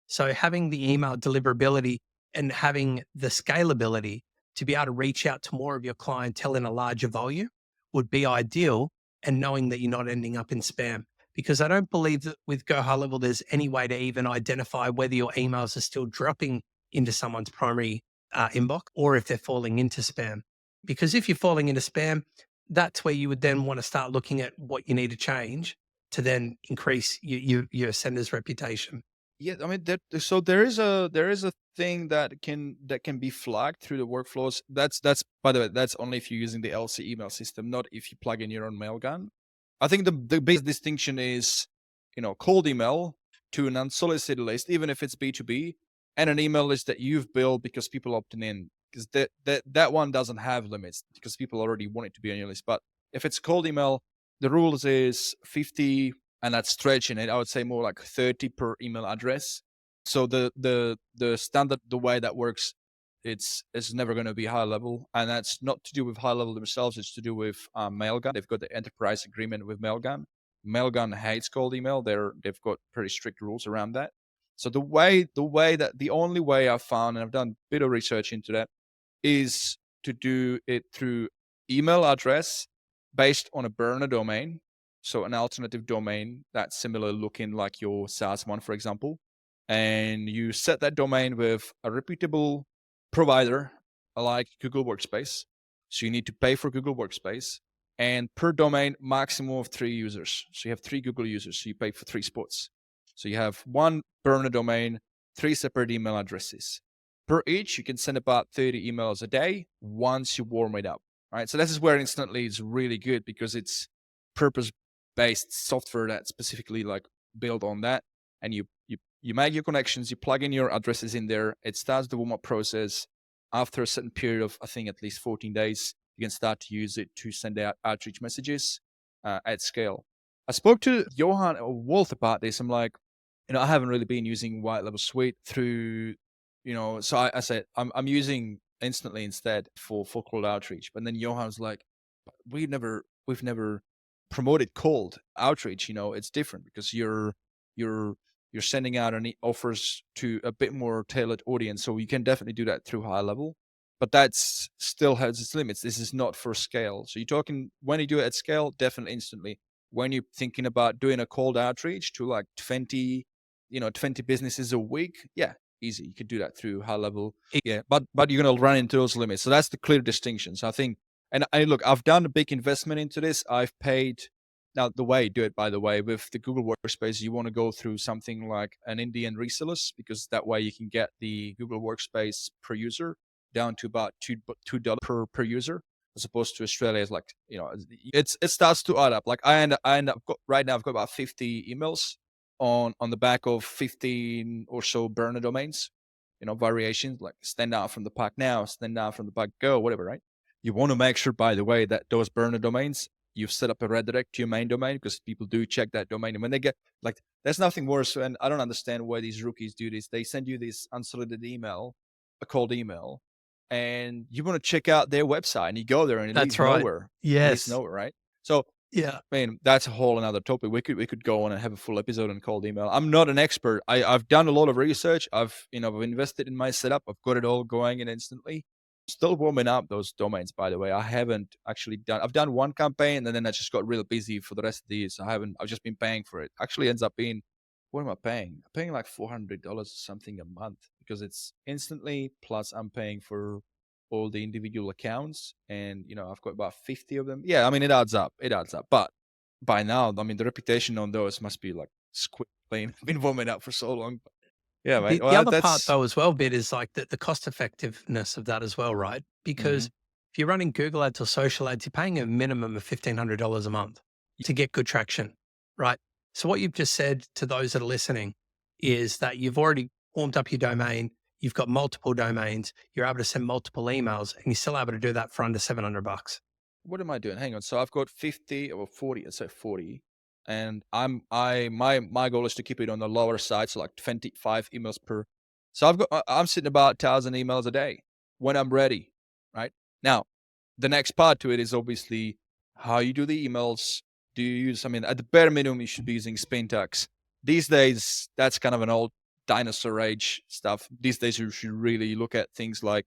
So having the email deliverability and having the scalability to be able to reach out to more of your clientele in a larger volume would be ideal, and knowing that you're not ending up in spam. Because I don't believe that with Go High Level, there's any way to even identify whether your emails are still dropping into someone's primary inbox or if they're falling into spam. Because if you're falling into spam, that's where you would then want to start looking at what you need to change to then increase your sender's reputation. Yeah, I mean so there is a thing that can be flagged through the workflows. That's by the way, that's only if you're using the LC email system, not if you plug in your own mailgun. I think the big distinction is cold email to an unsolicited list, even if it's B2B, and an email list that you've built because people opting in, because that one doesn't have limits because people already want it to be on your list. But if it's cold email, the rules is 50, and that's stretching it. I would say more like 30 per email address. So the standard, the way that works, it's never going to be HighLevel, and that's not to do with HighLevel themselves. It's to do with Mailgun. They've got the enterprise agreement with Mailgun. Mailgun hates cold email. They've got pretty strict rules around that. So the only way I've found, and I've done a bit of research into that, is to do it through email address based on a burner domain. So an alternative domain that's similar looking like your SaaS one, for example. And you set that domain with a reputable provider like Google Workspace. So you need to pay for Google Workspace. And per domain, maximum of 3 users. So you have 3 Google users, so you pay for 3 spots. So you have 1 burner domain, 3 separate email addresses. Per each, you can send about 30 emails a day once you warm it up. Right? So this is where Instantly is really good, because it's purpose-based software that's specifically like built on that. And you make your connections, you plug in your addresses in there. It starts the warm-up process. After a certain period of, I think, at least 14 days, you can start to use it to send out outreach messages at scale. I spoke to Johan or Walt about this. I'm like, I haven't really been using HighLevel Suite through, so I said, I'm using Instantly instead for cold outreach. But then Johan's like, we've never promoted cold outreach. It's different because you're sending out any offers to a bit more tailored audience. So you can definitely do that through HighLevel, but that's still has its limits. This is not for scale. So you're talking, when you do it at scale, definitely Instantly. When you're thinking about doing a cold outreach to like 20 businesses a week, yeah, easy. You could do that through HighLevel. Yeah, but you're going to run into those limits. So that's the clear distinction. So I think, and look, I've done a big investment into this. I've paid. Now, the way you do it, by the way, with the Google Workspace, you want to go through something like an Indian resellers, because that way you can get the Google Workspace per user down to about $2 per user, as opposed to Australia is like, it starts to add up. Like I end up right now, I've got about 50 emails on the back of 15 or so burner domains, variations like stand out from the pack now, stand out from the pack go, whatever, right? You want to make sure, by the way, that those burner domains, you've set up a redirect to your main domain, because people do check that domain. And when they get like, there's nothing worse. And I don't understand why these rookies do this. They send you this unsolicited email, a cold email, and you want to check out their website, and you go there and it leads nowhere. Yes. It leads nowhere, right? So yeah, I mean, that's a whole another topic. We could go on and have a full episode on cold email. I'm not an expert. I've done a lot of research. I've invested in my setup. I've got it all going in Instantly. Still warming up those domains, by the way. I haven't actually I've done one campaign, and then I just got real busy for the rest of the year. So I've just been paying for it. Actually ends up being, what am I paying? I'm paying like $400 or something a month, because it's Instantly, plus I'm paying for all the individual accounts, and I've got about 50 of them. Yeah, I mean, it adds up. But by now, I mean, the reputation on those must be like squid clean. I've been warming up for so long. Yeah, mate. The other part though as well, bit, is like the cost effectiveness of that as well, right? Because if you're running Google ads or social ads, you're paying a minimum of $1,500 a month to get good traction, right? So what you've just said to those that are listening is that you've already warmed up your domain, you've got multiple domains, you're able to send multiple emails, and you're still able to do that for under $700. What am I doing? Hang on. So I've got 50 or 40. Let's say 40. And my goal is to keep it on the lower side, so like 25 emails per. So I'm sitting about 1,000 emails a day when I'm ready, right? Now, the next part to it is obviously how you do the emails. Do you use? I mean, at the bare minimum, you should be using Spintax. These days, that's kind of an old dinosaur age stuff. These days, you should really look at things like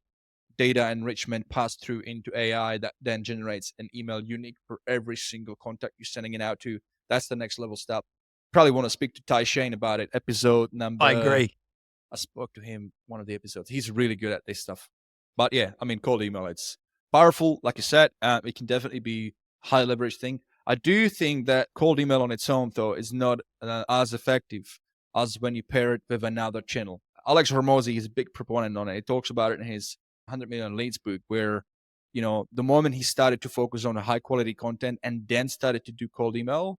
data enrichment passed through into AI that then generates an email unique for every single contact you're sending it out to. That's the next level stuff. Probably want to speak to Ty Shane about it. Episode number. I agree. I spoke to him one of the episodes. He's really good at this stuff. But yeah, I mean, cold email, it's powerful. Like you said, it can definitely be high leverage thing. I do think that cold email on its own, though, is not as effective as when you pair it with another channel. Alex Hormozi is a big proponent on it. He talks about it in his 100 million leads book, where the moment he started to focus on high quality content and then started to do cold email,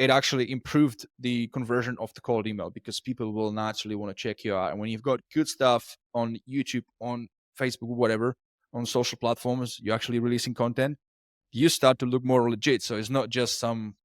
it actually improved the conversion of the cold email because people will naturally want to check you out. And when you've got good stuff on YouTube, on Facebook, whatever, on social platforms, you're actually releasing content, you start to look more legit. So it's not just some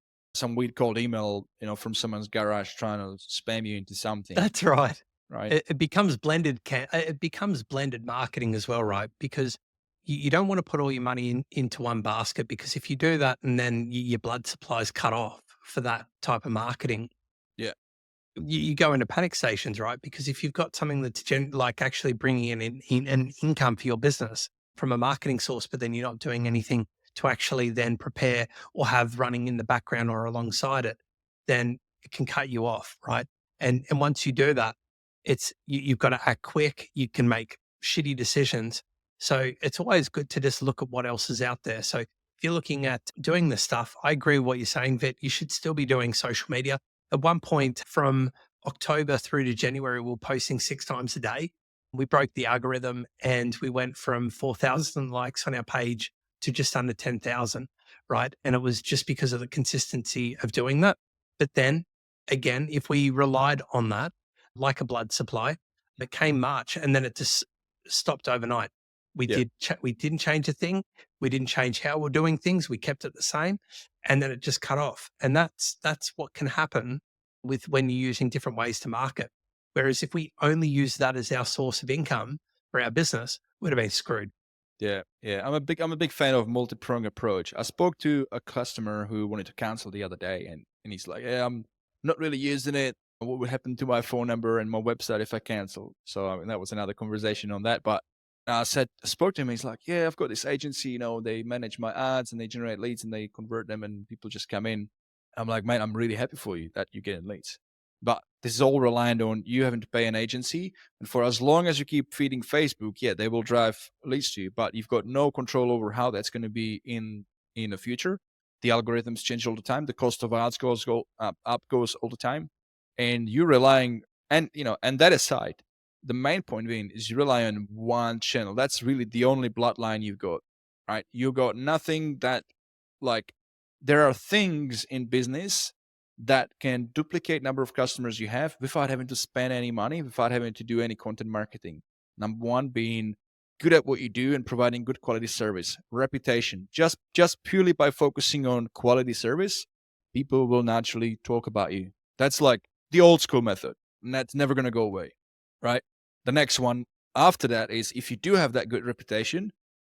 weird cold email, from someone's garage trying to spam you into something. That's right. Right. It becomes blended. It becomes blended marketing as well, right? Because you don't want to put all your money into one basket, because if you do that and then your blood supply is cut off for that type of marketing, Yeah. you go into panic stations, right? Because if you've got something that's like actually bringing in an income for your business from a marketing source, but then you're not doing anything to actually then prepare or have running in the background or alongside it, then it can cut you off, right? And once you do that, you've got to act quick. You can make shitty decisions. So it's always good to just look at what else is out there. So if you're looking at doing this stuff, I agree with what you're saying, Vit. You should still be doing social media. At one point from October through to January, we were posting 6 times a day. We broke the algorithm and we went from 4,000 likes on our page to just under 10,000, right? And it was just because of the consistency of doing that. But then again, if we relied on that like a blood supply, it came March and then it just stopped overnight. We didn't change a thing. We didn't change how we're doing things. We kept it the same, and then it just cut off. And that's what can happen with when you're using different ways to market. Whereas if we only use that as our source of income for our business, we'd have been screwed. Yeah. I'm a big fan of multi-pronged approach. I spoke to a customer who wanted to cancel the other day, and he's like, "Yeah, I'm not really using it. What would happen to my phone number and my website if I cancel?" So I mean, that was another conversation on that. But I spoke to him. He's like, "Yeah, I've got this agency. They manage my ads and they generate leads and they convert them and people just come in." I'm like, "Mate, I'm really happy for you that you're getting leads. But this is all reliant on you having to pay an agency. And for as long as you keep feeding Facebook, yeah, they will drive leads to you, but you've got no control over how that's going to be in the future. The algorithms change all the time. The cost of ads goes up goes all the time. And you're relying, and that aside, the main point being is you rely on one channel. That's really the only bloodline you've got, right? You got nothing that, like, there are things in business that can duplicate number of customers you have without having to spend any money, without having to do any content marketing. Number one being good at what you do and providing good quality service. Reputation. Just purely by focusing on quality service, people will naturally talk about you. That's like the old school method, and that's never going to go away, right? The next one after that is, if you do have that good reputation,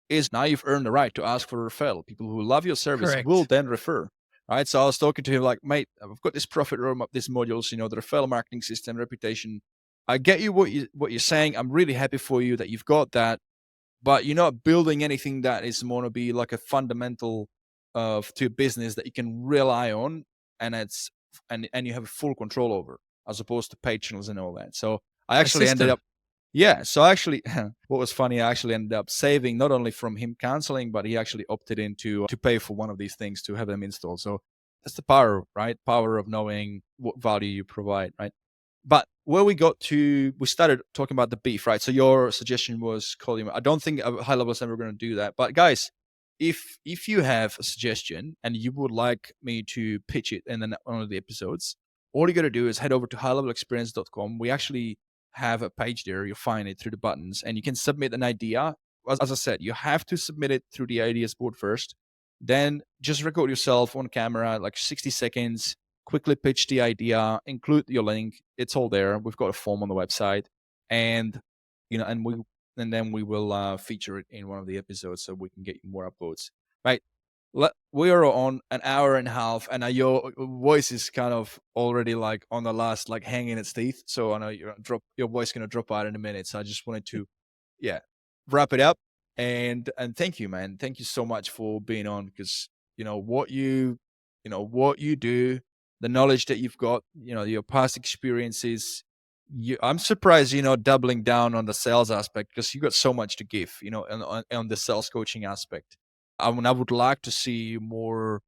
is now you've earned the right to ask for a referral. People who love your service Correct. will then refer. Right. So I was talking to him like, "Mate, I've got this profit roadmap, these modules, the referral marketing system, reputation. I get you what you're saying. I'm really happy for you that you've got that, but you're not building anything that is going to be like a fundamental to a business that you can rely on, and and you have full control over, as opposed to paid channels and all that." So I actually ended up. Yeah. So actually, what was funny, I actually ended up saving not only from him canceling, but he actually opted in to pay for one of these things to have them installed. So that's the power, right? Power of knowing what value you provide, right? But where we started talking about the beef, right? So your suggestion was calling. I don't think HighLevel is ever going to do that. But guys, if you have a suggestion and you would like me to pitch it in one of the episodes, all you got to do is head over to highlevelexperience.com. We actually have a page there. You'll find it through the buttons, and you can submit an idea. As I said, you have to submit it through the ideas board first. Then just record yourself on camera, like 60 seconds, quickly pitch the idea, include your link. It's all there. We've got a form on the website, and then we will feature it in one of the episodes so we can get you more upvotes. Right. We are on an hour and a half, and your voice is kind of already like on the last, like hanging its teeth. So I know your voice going to drop out in a minute. So I just wanted to, wrap it up. And thank you, man. Thank you so much for being on, because what you do, the knowledge that you've got, your past experiences. I'm surprised you're not doubling down on the sales aspect, because you got so much to give, on the sales coaching aspect. I would like to see you more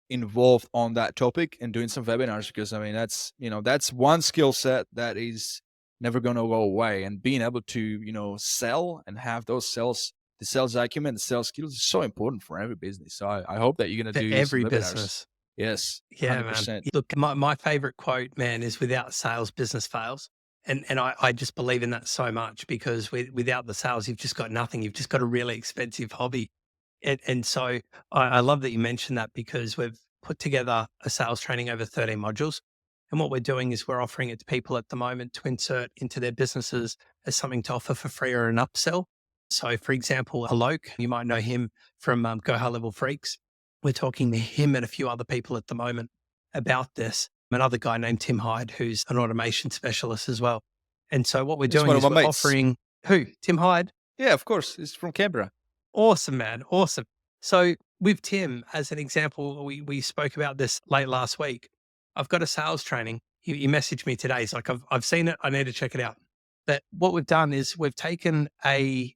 involved on that topic and doing some webinars, because that's one skill set that is never going to go away. And being able to, sell and have the sales acumen, the sales skills is so important for every business. So I hope that you're going to do every some webinars. business. Yes, Yeah, man. 100%. Look, my favorite quote, man, is without sales, business fails. And I just believe in that so much because without the sales, you've just got nothing. You've just got a really expensive hobby. And so I love that you mentioned that because we've put together a sales training over 13 modules. And what we're doing is we're offering it to people at the moment to insert into their businesses as something to offer for free or an upsell. So, for example, Alok, you might know him from Go High Level Freaks. We're talking to him and a few other people at the moment about this. Another guy named Tim Hyde, who's an automation specialist as well. And so what we're It's doing one of is my we're mates. offering who? Tim Hyde? Yeah, of course. It's from Canberra. Awesome, man. Awesome. So with Tim, as an example, we spoke about this late last week. I've got a sales training. He messaged me today. He's like, I've seen it. I need to check it out. But what we've done is we've taken a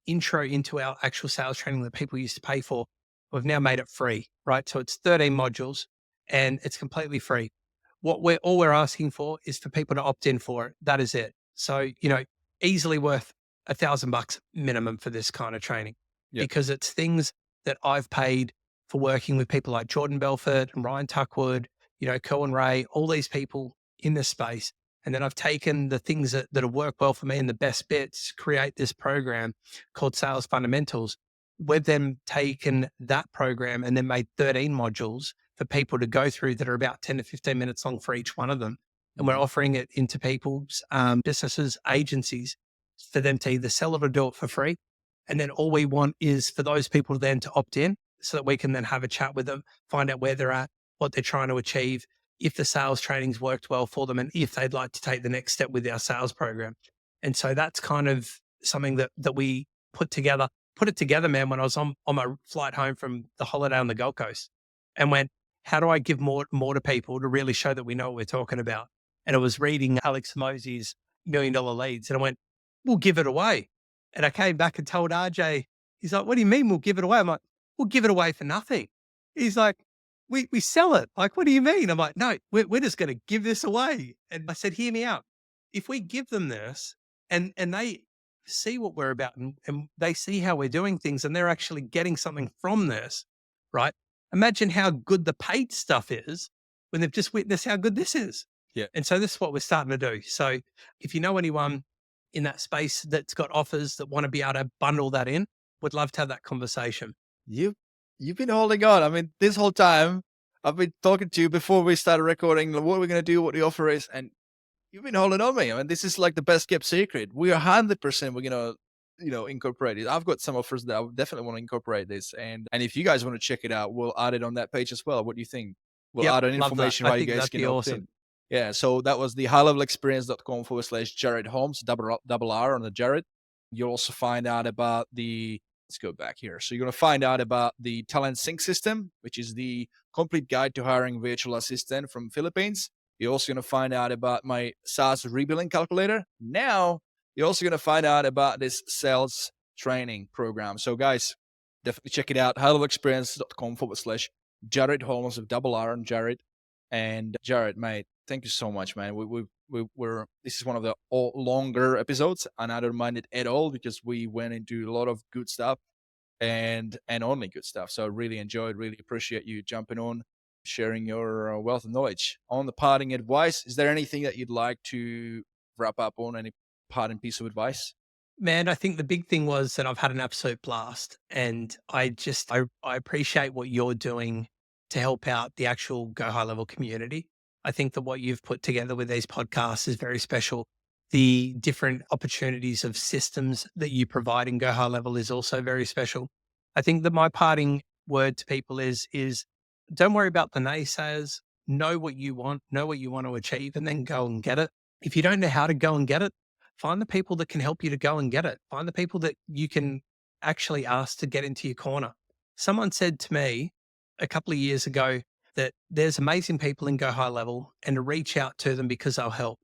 intro into our actual sales training that people used to pay for. We've now made it free, right? So it's 13 modules and it's completely free. All we're asking for is for people to opt in for it. That is it. So, easily worth $1,000 minimum for this kind of training because it's things that I've paid for working with people like Jordan Belfort and Ryan Tuckwood, Cohen Ray, all these people in this space. And then I've taken the things that have worked well for me and the best bits, create this program called Sales Fundamentals. We've then taken that program and then made 13 modules for people to go through that are about 10 to 15 minutes long for each one of them. And we're offering it into people's businesses, agencies, for them to either sell it or do it for free. And then all we want is for those people then to opt in so that we can then have a chat with them, find out where they're at, what they're trying to achieve, if the sales training's worked well for them, and if they'd like to take the next step with our sales program. And so that's kind of something that we put it together, man, when I was on my flight home from the holiday on the Gold Coast and went, how do I give more to people to really show that we know what we're talking about? And I was reading Alex Mosey's $1 Million Leads and I went, we'll give it away. And I came back and told RJ, he's like, what do you mean we'll give it away? I'm like, we'll give it away for nothing. He's like, we sell it. Like, what do you mean? I'm like, no, we're just going to give this away. And I said, hear me out. If we give them this and they see what we're about and they see how we're doing things and they're actually getting something from this, right? Imagine how good the paid stuff is when they've just witnessed how good this is. Yeah. And so this is what we're starting to do. So if you know anyone in that space that's got offers that want to be able to bundle that in, would love to have that conversation. You've been holding on. I mean, this whole time I've been talking to you before we started recording, what we're going to do, what the offer is, and you've been holding on me. I mean, this is like the best kept secret. We are 100% we're going to, incorporate it. I've got some offers that I would definitely want to incorporate this. And if you guys want to check it out, we'll add it on that page as well. What do you think? We'll add an information how you guys can opt in. Yeah, so that was the HighLevelExperience.com/Jarryd Holmes, double R on the Jarryd. You'll also find out about let's go back here. So you're going to find out about the Talent Sync system, which is the complete guide to hiring virtual assistant from Philippines. You're also going to find out about my SaaS rebilling calculator. Now, you're also going to find out about this sales training program. So guys, definitely check it out. HighLevelExperience.com/Jarryd Holmes with double R on Jarryd. And Jarryd, mate, thank you so much, man. This is one of the longer episodes, and I don't mind it at all because we went into a lot of good stuff and only good stuff. So I really appreciate you jumping on, sharing your wealth of knowledge. On the parting advice, is there anything that you'd like to wrap up on? Any parting piece of advice? Man, I think the big thing was that I've had an absolute blast, and I appreciate what you're doing to help out the actual Go High Level community. I think that what you've put together with these podcasts is very special. The different opportunities of systems that you provide in Go High Level is also very special. I think that my parting word to people is don't worry about the naysayers. Know what you want to achieve, and then go and get it. If you don't know how to go and get it, find the people that can help you to go and get it. Find the people that you can actually ask to get into your corner. Someone said to me a couple of years ago that there's amazing people in Go High Level and to reach out to them because they'll help.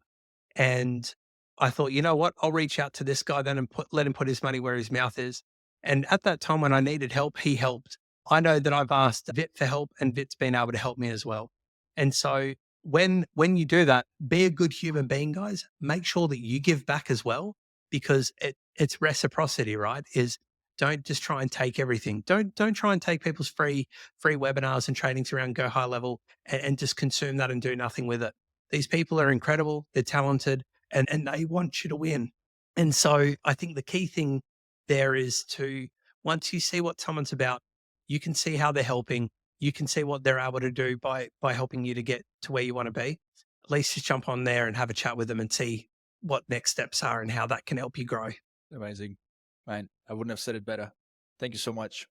And I thought, you know what? I'll reach out to this guy then and let him put his money where his mouth is. And at that time when I needed help, he helped. I know that I've asked Vit for help and Vit's been able to help me as well. And so when you do that, be a good human being, guys. Make sure that you give back as well, because it's reciprocity, right? Is Don't just try and take everything. Don't try and take people's free webinars and trainings around Go High Level and just consume that and do nothing with it. These people are incredible. They're talented and they want you to win. And so I think the key thing there is to, once you see what someone's about, you can see how they're helping. You can see what they're able to do by helping you to get to where you want to be. At least just jump on there and have a chat with them and see what next steps are and how that can help you grow. Amazing. Man, I wouldn't have said it better. Thank you so much.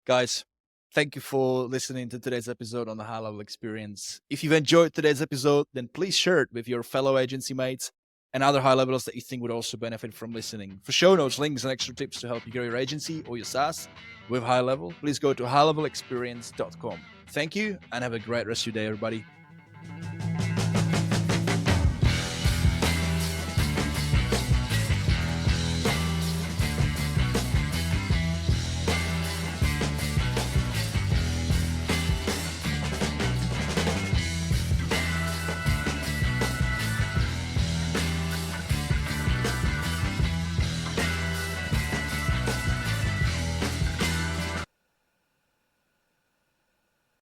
Guys, thank you for listening to today's episode on the High Level Experience. If you've enjoyed today's episode, then please share it with your fellow agency mates and other high levelers that you think would also benefit from listening. For show notes, links, and extra tips to help you grow your agency or your SaaS with High Level, please go to highlevelexperience.com. Thank you and have a great rest of your day, everybody.